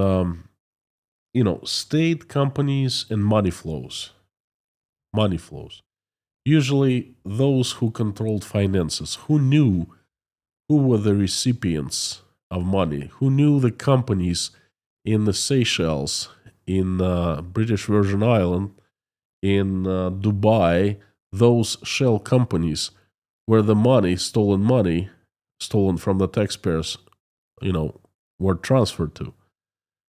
Speaker 1: state companies and money flows. Money flows. Usually, those who controlled finances, who knew who were the recipients of money, who knew the companies in the Seychelles, in British Virgin Island, in Dubai, those shell companies where the money, stolen from the taxpayers, were transferred to.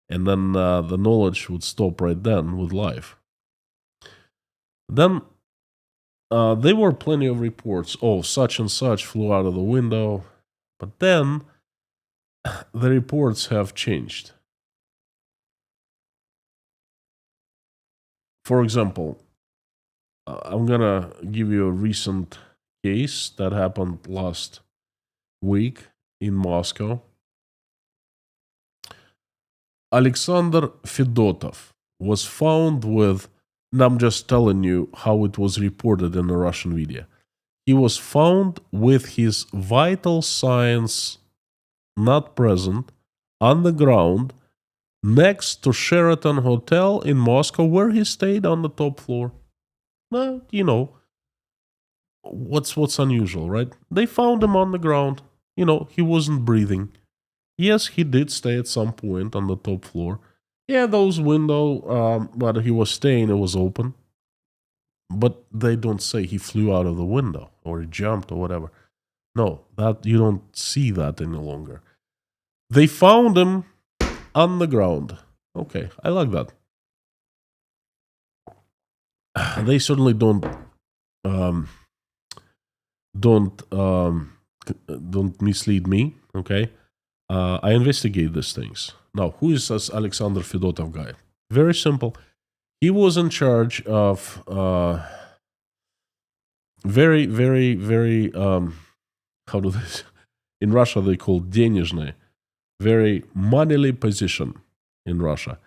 Speaker 1: And then the knowledge would stop right then with life. Then there were plenty of reports. Oh, such and such flew out of the window. But then the reports have changed. For example, I'm going to give you a recent case that happened last week in Moscow. Alexander Fedotov was found with, and I'm just telling you how it was reported in the Russian media. He was found with his vital signs not present on the ground next to Sheraton Hotel in Moscow, where he stayed on the top floor. Well, what's unusual, right? They found him on the ground. He wasn't breathing. Yes, he did stay at some point on the top floor. Yeah, those window where he was staying, it was open. But they don't say he flew out of the window or he jumped or whatever. No, that you don't see that any longer. They found him on the ground. Okay, I like that. They certainly um, don't mislead me. Okay, I investigate these things. Now, who is this Alexander Fedotov guy? Very simple. He was in charge of very, very, very. How do they? In Russia, they call денежный, very moneyly position in Russia.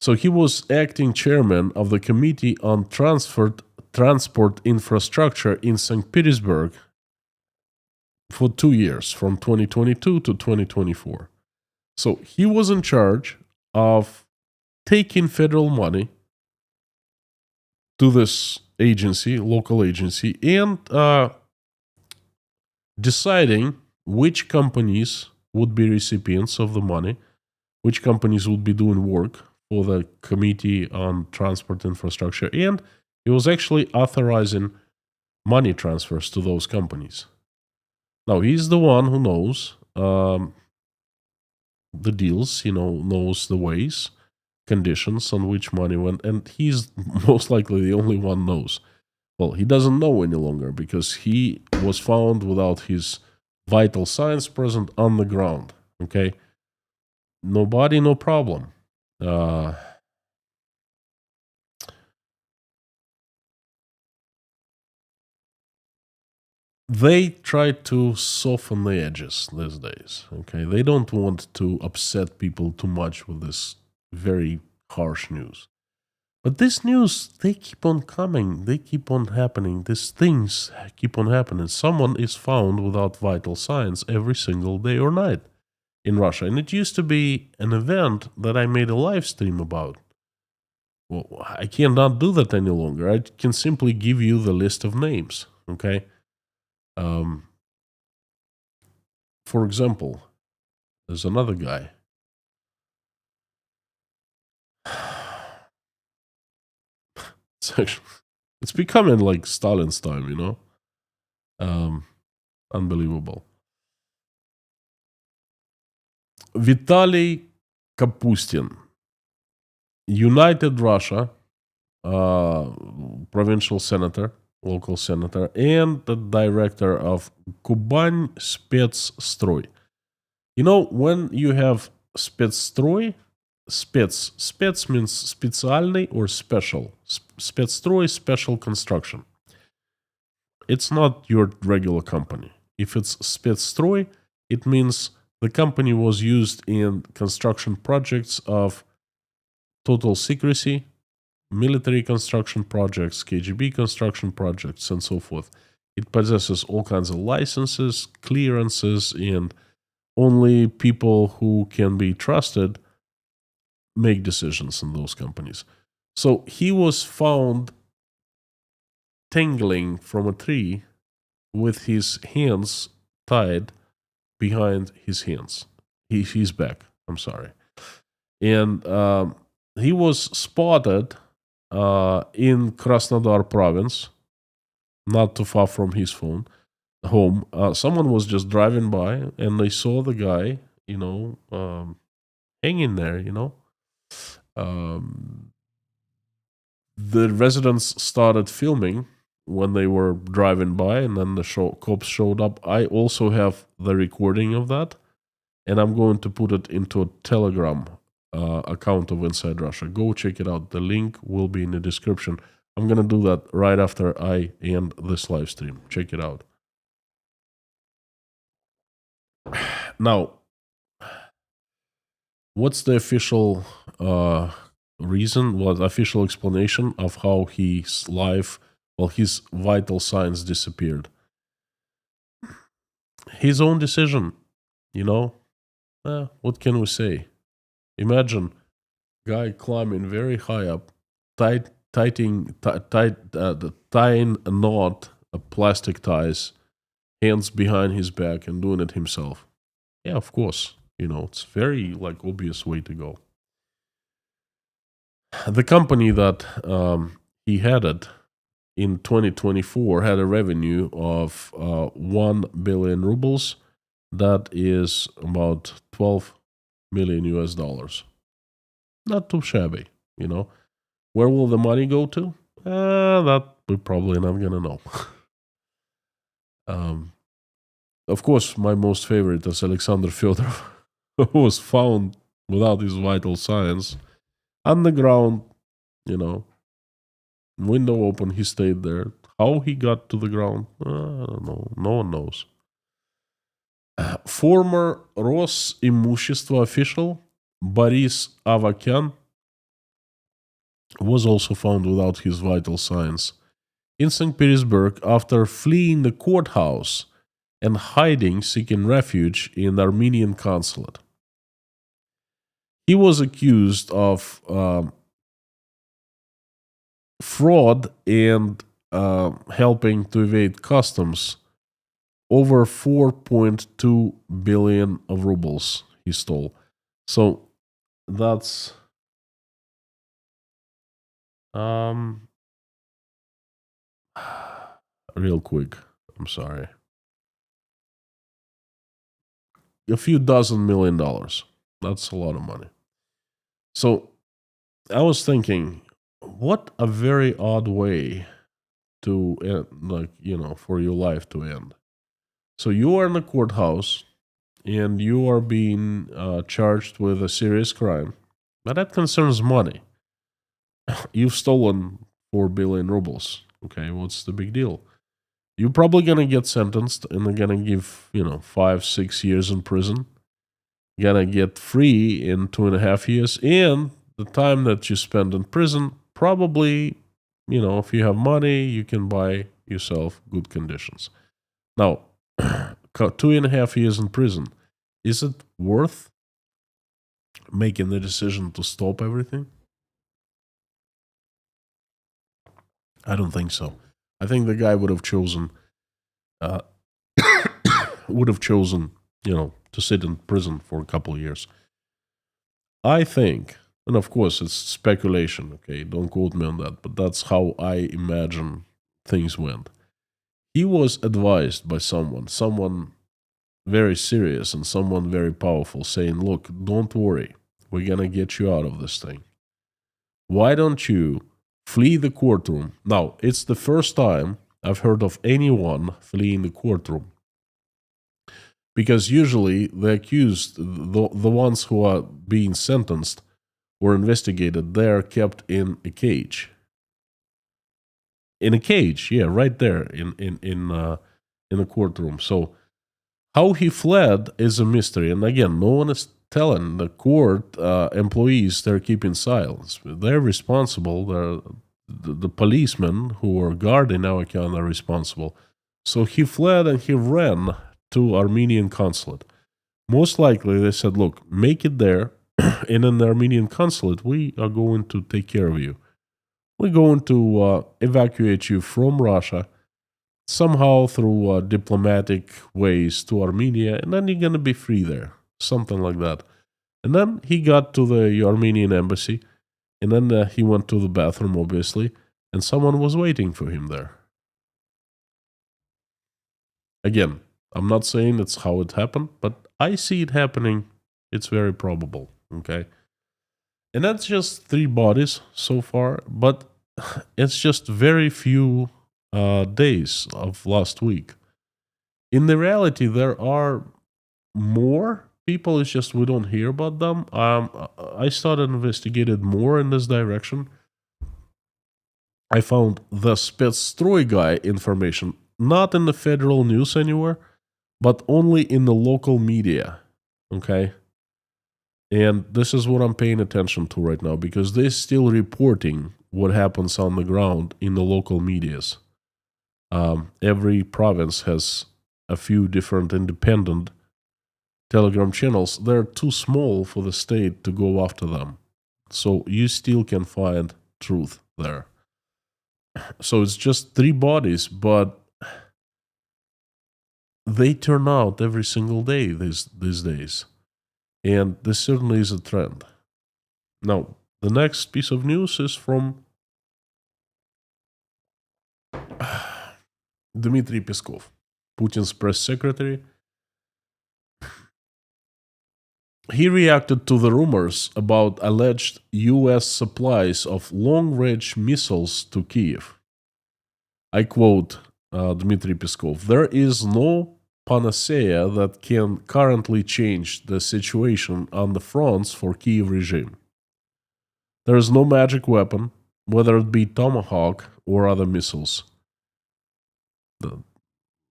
Speaker 1: So he was acting chairman of the Committee on Transport Infrastructure in St. Petersburg for 2 years, from 2022 to 2024. So he was in charge of taking federal money to this agency, local agency, and deciding which companies would be recipients of the money, which companies would be doing work for the Committee on Transport Infrastructure, and he was actually authorizing money transfers to those companies. Now, he's the one who knows the deals, knows the ways, conditions on which money went, and he's most likely the only one knows. Well, he doesn't know any longer because he was found without his vital signs present on the ground. Okay? Nobody, no problem. They try to soften the edges these days. Okay? They don't want to upset people too much with this very harsh news. But this news, they keep on coming. They keep on happening. These things keep on happening. Someone is found without vital signs every single day or night in Russia. And it used to be an event that I made a live stream about. Well, I cannot do that any longer. I can simply give you the list of names. Okay. For example, there's another guy. It's becoming like Stalin's time, unbelievable. Vitaly Kapustin, United Russia, provincial senator, local senator, and the director of Kuban Spetstroy. You know, when you have Spetstroy, Spets means специальный or special. Spetstroy, special construction. It's not your regular company. If it's Spetstroy, it means the company was used in construction projects of total secrecy, military construction projects, KGB construction projects, and so forth. It possesses all kinds of licenses, clearances, and only people who can be trusted make decisions in those companies. So he was found dangling from a tree with his hands tied behind his back. I'm sorry. And he was spotted in Krasnodar province, not too far from his home. Someone was just driving by and they saw the guy, hanging there, the residents started filming when they were driving by, and then the cops showed up. I also have the recording of that, and I'm going to put it into a Telegram account of Inside Russia. Go check it out. The link will be in the description. I'm going to do that right after I end this live stream. Check it out. Now, what's the official reason, official explanation of how his vital signs disappeared? His own decision, what can we say? Imagine guy climbing very high up, tying a knot of plastic ties, hands behind his back, and doing it himself. Yeah, of course. It's very obvious way to go. The company that he headed in 2024 had a revenue of 1 billion rubles. That is about 12 million US dollars. Not too shabby, Where will the money go to? That we're probably not going to know. Of course, my most favorite is Alexander Fyodorov, who was found without his vital signs on the ground, window open, he stayed there. How he got to the ground, I don't know. No one knows. Former Rosimущество official Boris Avakyan was also found without his vital signs in St. Petersburg after fleeing the courthouse and seeking refuge in the Armenian consulate. He was accused of fraud and helping to evade customs. Over 4.2 billion of rubles he stole. So that's real quick. I'm sorry. A few dozen $1 million. That's a lot of money. So I was thinking, what a very odd way to end, for your life to end. So you are in the courthouse and you are being charged with a serious crime, but that concerns money. You've stolen 4 billion rubles. Okay, what's the big deal? You're probably going to get sentenced and they're going to give, 5-6 years in prison. You're going to get free in 2.5 years. And the time that you spend in prison, probably, if you have money, you can buy yourself good conditions. Now, 2.5 years in prison, is it worth making the decision to stop everything? I don't think so. I think the guy would have chosen, to sit in prison for a couple of years. I think, and of course it's speculation, okay, don't quote me on that, but that's how I imagine things went. He was advised by someone very serious and someone very powerful saying, look, don't worry, we're going to get you out of this thing. Why don't you flee the courtroom? Now, it's the first time I've heard of anyone fleeing the courtroom. Because usually the accused, the ones who are being sentenced or investigated, they're kept in a cage. In a cage, yeah, right there in the courtroom. So how he fled is a mystery. And again, no one is telling the court employees they're keeping silence. They're responsible. The policemen who are guarding our account are responsible. So he fled and he ran to Armenian consulate. Most likely, they said, look, make it there, and in the Armenian consulate, we are going to take care of you. We're going to evacuate you from Russia somehow through diplomatic ways to Armenia, and then you're going to be free there. Something like that. And then he got to the Armenian embassy, and then he went to the bathroom, obviously, and someone was waiting for him there. Again, I'm not saying it's how it happened, but I see it happening. It's very probable, okay? And that's just 3 bodies so far, but it's just very few days of last week. In the reality, there are more people, it's just we don't hear about them. I started investigating more in this direction. I found the Spetstroy guy information, not in the federal news anywhere, but only in the local media, okay? And this is what I'm paying attention to right now, because they're still reporting what happens on the ground in the local medias. Every province has a few different independent Telegram channels. They're too small for the state to go after them. So you still can find truth there. So it's just 3 bodies, but they turn out every single day these days. And this certainly is a trend. Now, the next piece of news is from Dmitry Peskov, Putin's press secretary. He reacted to the rumors about alleged US supplies of long-range missiles to Kiev. I quote Dmitry Peskov, "There is no panacea that can currently change the situation on the fronts for Kiev regime. There is no magic weapon, whether it be Tomahawk or other missiles."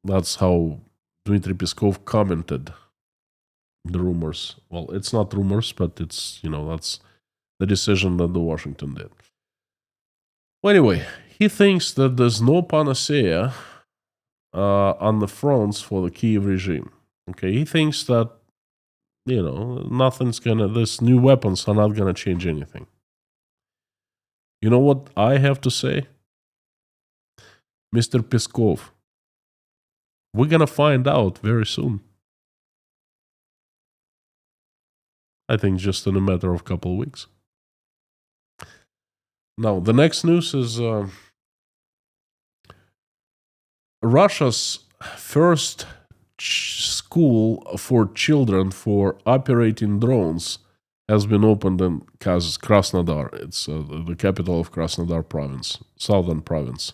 Speaker 1: That's how Dmitry Peskov commented the rumors. Well, it's not rumors, but it's, that's the decision that the Washington did. Well, anyway, he thinks that there's no panacea on the fronts for the Kiev regime. Okay, he thinks that, these new weapons are not gonna change anything. You know what I have to say? Mr. Peskov, we're gonna find out very soon. I think just in a matter of a couple of weeks. Now, the next news is Russia's first school for children for operating drones has been opened in Krasnodar. It's the capital of Krasnodar province, southern province.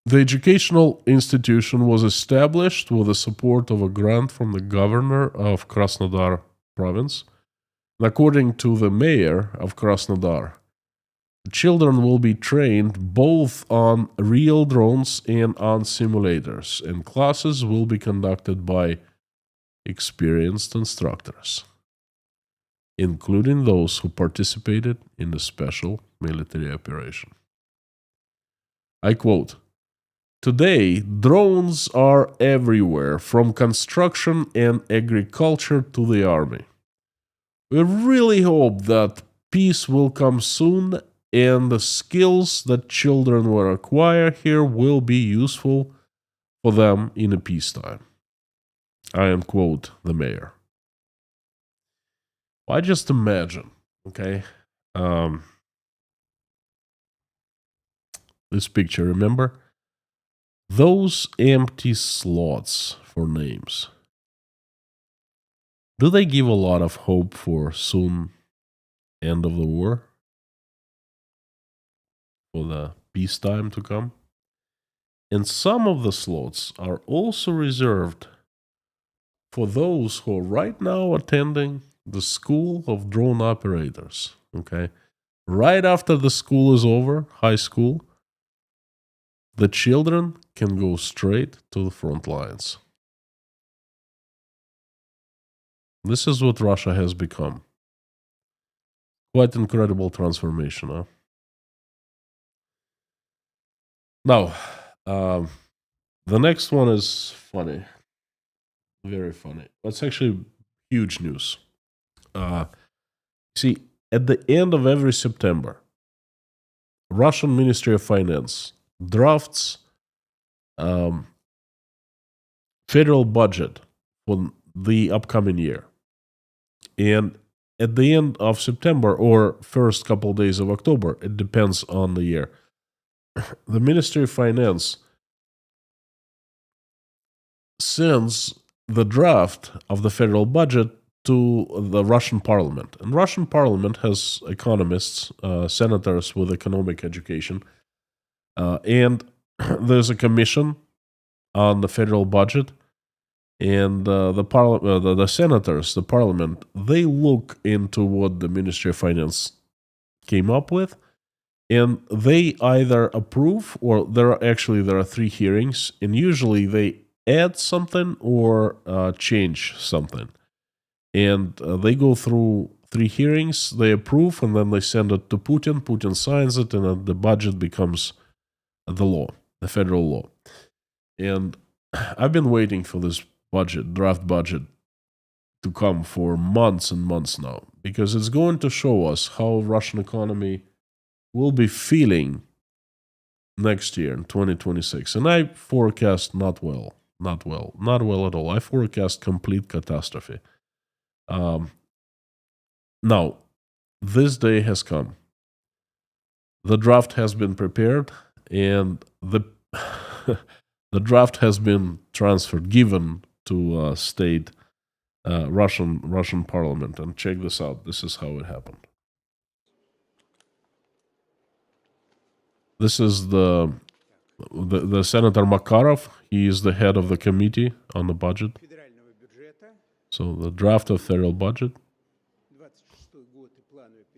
Speaker 1: The educational institution was established with the support of a grant from the governor of Krasnodar province. And according to the mayor of Krasnodar, the children will be trained both on real drones and on simulators, and classes will be conducted by experienced instructors, including those who participated in the special military operation. I quote, "Today, drones are everywhere, from construction and agriculture to the army. We really hope that peace will come soon and the skills that children will acquire here will be useful for them in a peacetime." I unquote the mayor. I just imagine, okay, this picture, remember? those empty slots for names, do they give a lot of hope for soon end of the war? For the peacetime to come? And some of the slots are also reserved for those who are right now attending the school of drone operators. Okay. Right after the school is over, high school, the children can go straight to the front lines. This is what Russia has become. Quite incredible transformation, huh? Now, the next one is funny. Very funny. It's actually huge news. See, at the end of every September, Russian Ministry of Finance drafts federal budget for the upcoming year. And at the end of September or first couple days of October, it depends on the year, the Ministry of Finance sends the draft of the federal budget to the Russian parliament. And Russian parliament has economists, senators with economic education, and there's a commission on the federal budget. And the senators, the parliament, they look into what the Ministry of Finance came up with, and they either approve or there are 3 hearings, and usually they add something or change something. And they go through 3 hearings, they approve, and then they send it to Putin. Putin signs it, and then the budget becomes the law, the federal law. And I've been waiting for this draft budget, to come for months and months now, because it's going to show us how Russian economy will be feeling next year in 2026. And I forecast not well at all. I forecast complete catastrophe. Now, this day has come. The draft has been prepared, and the draft has been given to state Russian parliament. And check this out. This is how it happened. This is the Senator Makarov. He is the head of the committee on the budget. So the draft of federal budget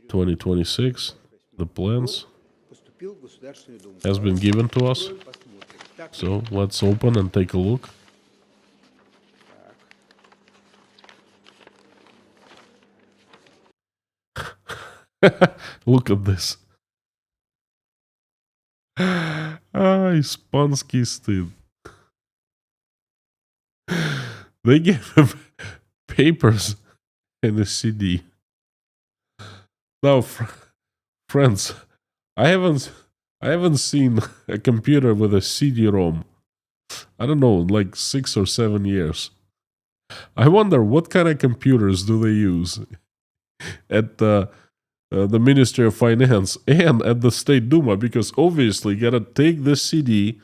Speaker 1: 2026, the plans, has been given to us. So let's open and take a look. Look at this. Испанский стыд. They gave him papers and a CD. Now, friends, I haven't seen a computer with a CD-ROM. I don't know, like 6 or 7 years. I wonder what kind of computers do they use at the Ministry of Finance and at the State Duma, because obviously you gotta take this CD,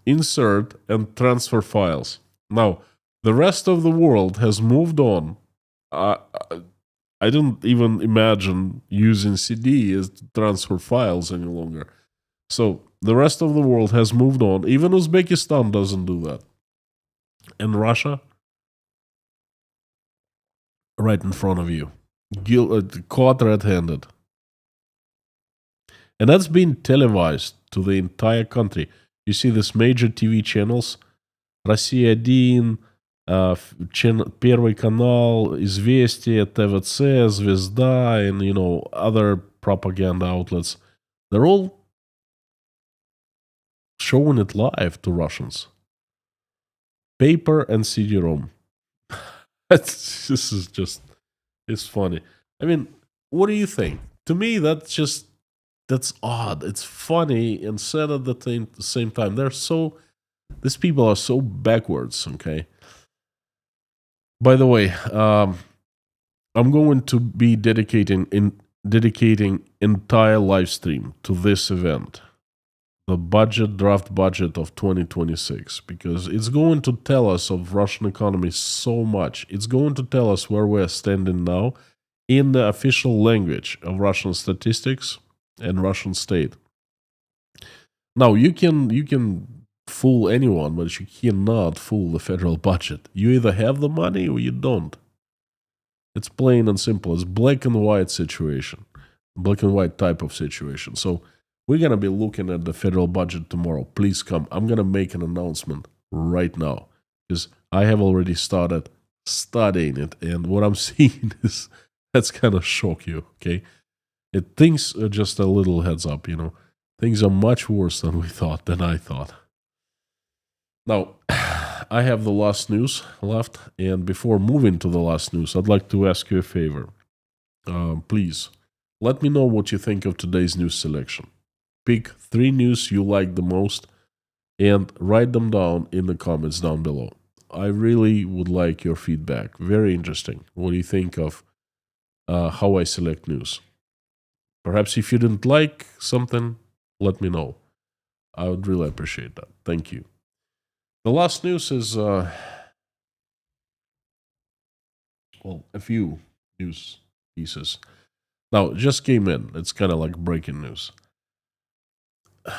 Speaker 1: insert, and transfer files. Now, the rest of the world has moved on. I don't even imagine using CD as to transfer files any longer. So the rest of the world has moved on. Even Uzbekistan doesn't do that. And Russia, right in front of you, caught red-handed. And that's been televised to the entire country. You see these major TV channels, Россия-1, Первый канал, Известия, ТВЦ, Звезда, and other propaganda outlets. They're all showing it live to Russians. Paper and CD-ROM. This is just, it's funny. I mean, what do you think? To me, that's odd. It's funny and sad at the same time. These people are so backwards, okay? By the way, I'm going to be dedicating entire live stream to this event. the draft budget of 2026, because it's going to tell us of Russian economy so much. It's going to tell us where we're standing now in the official language of Russian statistics and Russian state. Now you can fool anyone, but you cannot fool the federal budget. You either have the money or you don't. It's plain and simple. It's black and white situation, black and white type of situation. So we're going to be looking at the federal budget tomorrow. Please come. I'm going to make an announcement right now because I have already started studying it. And what I'm seeing is that's going to shock you, okay? Things are just a little heads up, Things are much worse than I thought. Now, I have the last news left. And before moving to the last news, I'd like to ask you a favor. Please, let me know what you think of today's news selection. Pick 3 news you like the most and write them down in the comments down below. I really would like your feedback. Very interesting. What do you think of how I select news? Perhaps if you didn't like something, let me know. I would really appreciate that. Thank you. The last news is, a few news pieces. Now, it just came in. It's kind of like breaking news.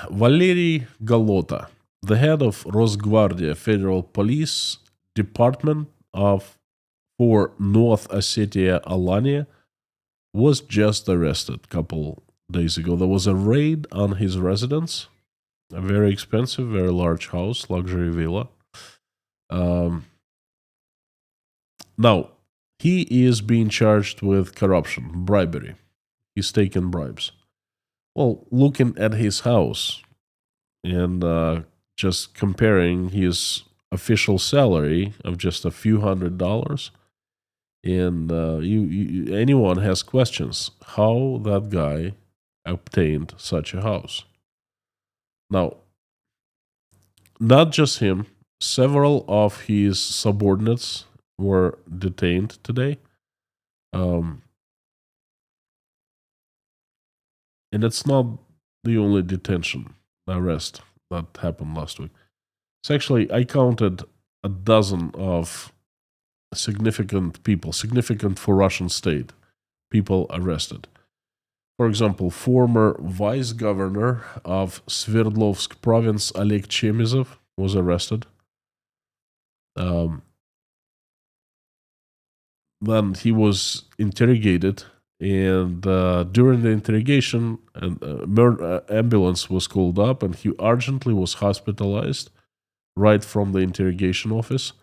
Speaker 1: Valery Golota, the head of Rosgvardia Federal Police Department for North Ossetia Alania, was just arrested a couple days ago. There was a raid on his residence, a very expensive, very large house, luxury villa. Now, he is being charged with corruption, bribery. He's taken bribes. Well, looking at his house and just comparing his official salary of just a few $100s, and anyone has questions how that guy obtained such a house. Now, not just him, several of his subordinates were detained today. And it's not the only arrest that happened last week. It's actually, I counted a dozen of significant people, significant for Russian state, people arrested. For example, former vice governor of Sverdlovsk province, Oleg Chemizov, was arrested. Then he was interrogated, and during the interrogation, an ambulance was called up, and he urgently was hospitalized right from the interrogation office.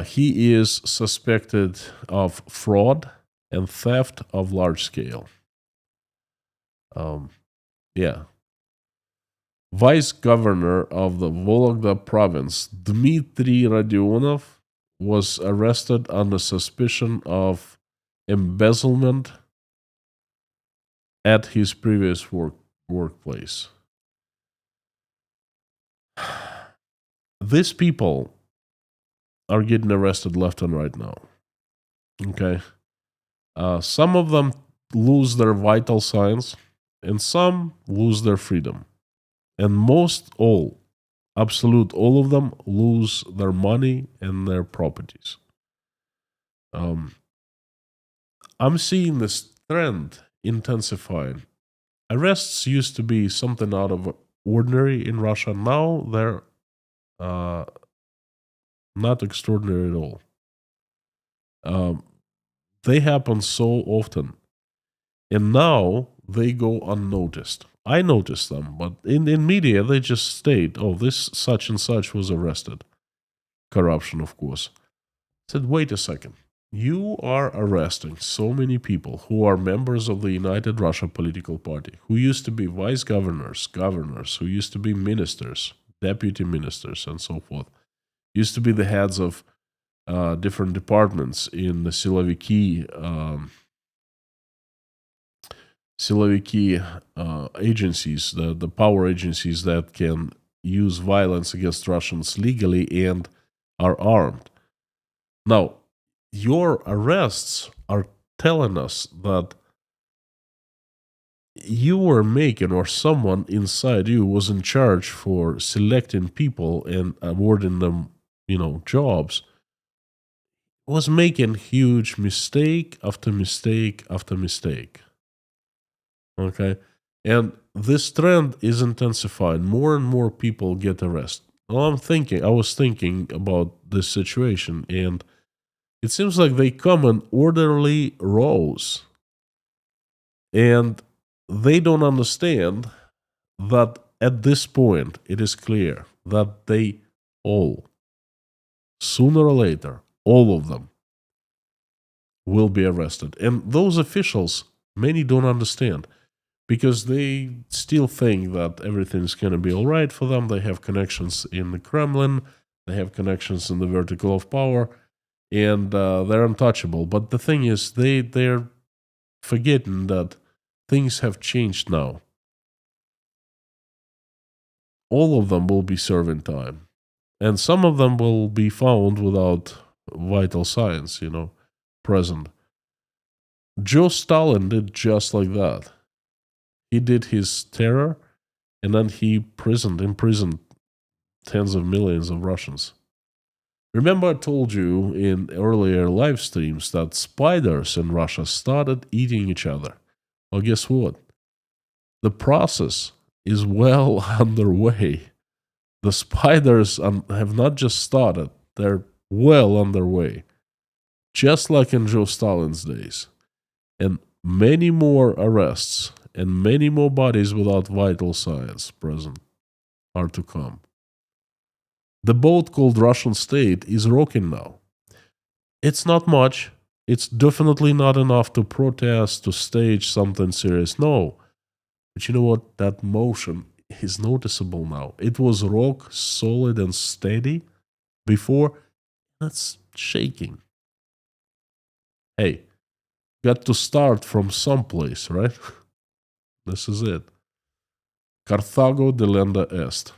Speaker 1: He is suspected of fraud and theft of large scale. Vice governor of the Vologda province, Dmitry Rodionov, was arrested under suspicion of embezzlement at his previous workplace. These people are getting arrested left and right now. Okay. Some of them lose their vital signs, and some lose their freedom. And absolute all of them lose their money and their properties. I'm seeing this trend intensifying. Arrests used to be something out of ordinary in Russia. Now they're not extraordinary at all. They happen so often. And now they go unnoticed. I noticed them, but in media they just state, oh, this such and such was arrested. Corruption, of course. I said, wait a second. You are arresting so many people who are members of the United Russia political party, who used to be vice governors, who used to be ministers, deputy ministers, and so forth. Used to be the heads of different departments in the Siloviki agencies, the power agencies that can use violence against Russians legally and are armed. Now, your arrests are telling us that you were making, or someone inside you was in charge for selecting people and awarding them, jobs, was making huge mistake after mistake after mistake. Okay? And this trend is intensifying. More and more people get arrested. Well, I was thinking about this situation, and it seems like they come in orderly rows. And they don't understand that at this point, it is clear that they all, sooner or later, all of them, will be arrested. And those officials, many don't understand, because they still think that everything's going to be all right for them. They have connections in the Kremlin, they have connections in the vertical of power, and they're untouchable. But the thing is, they're forgetting that things have changed now. All of them will be serving time, and some of them will be found without vital signs, present. Joe Stalin did just like that. He did his terror, and then he imprisoned tens of millions of Russians. Remember, I told you in earlier live streams that spiders in Russia started eating each other. Well, guess what? The process is well underway. The spiders have not just started, they're well underway. Just like in Joe Stalin's days. And many more arrests and many more bodies without vital signs present are to come. The boat called Russian state is rocking now. It's not much. It's definitely not enough to protest, to stage something serious. No. But you know what? That motion is noticeable now. It was rock solid and steady before. That's shaking. Hey, got to start from someplace, right? This is it. Carthago delenda est.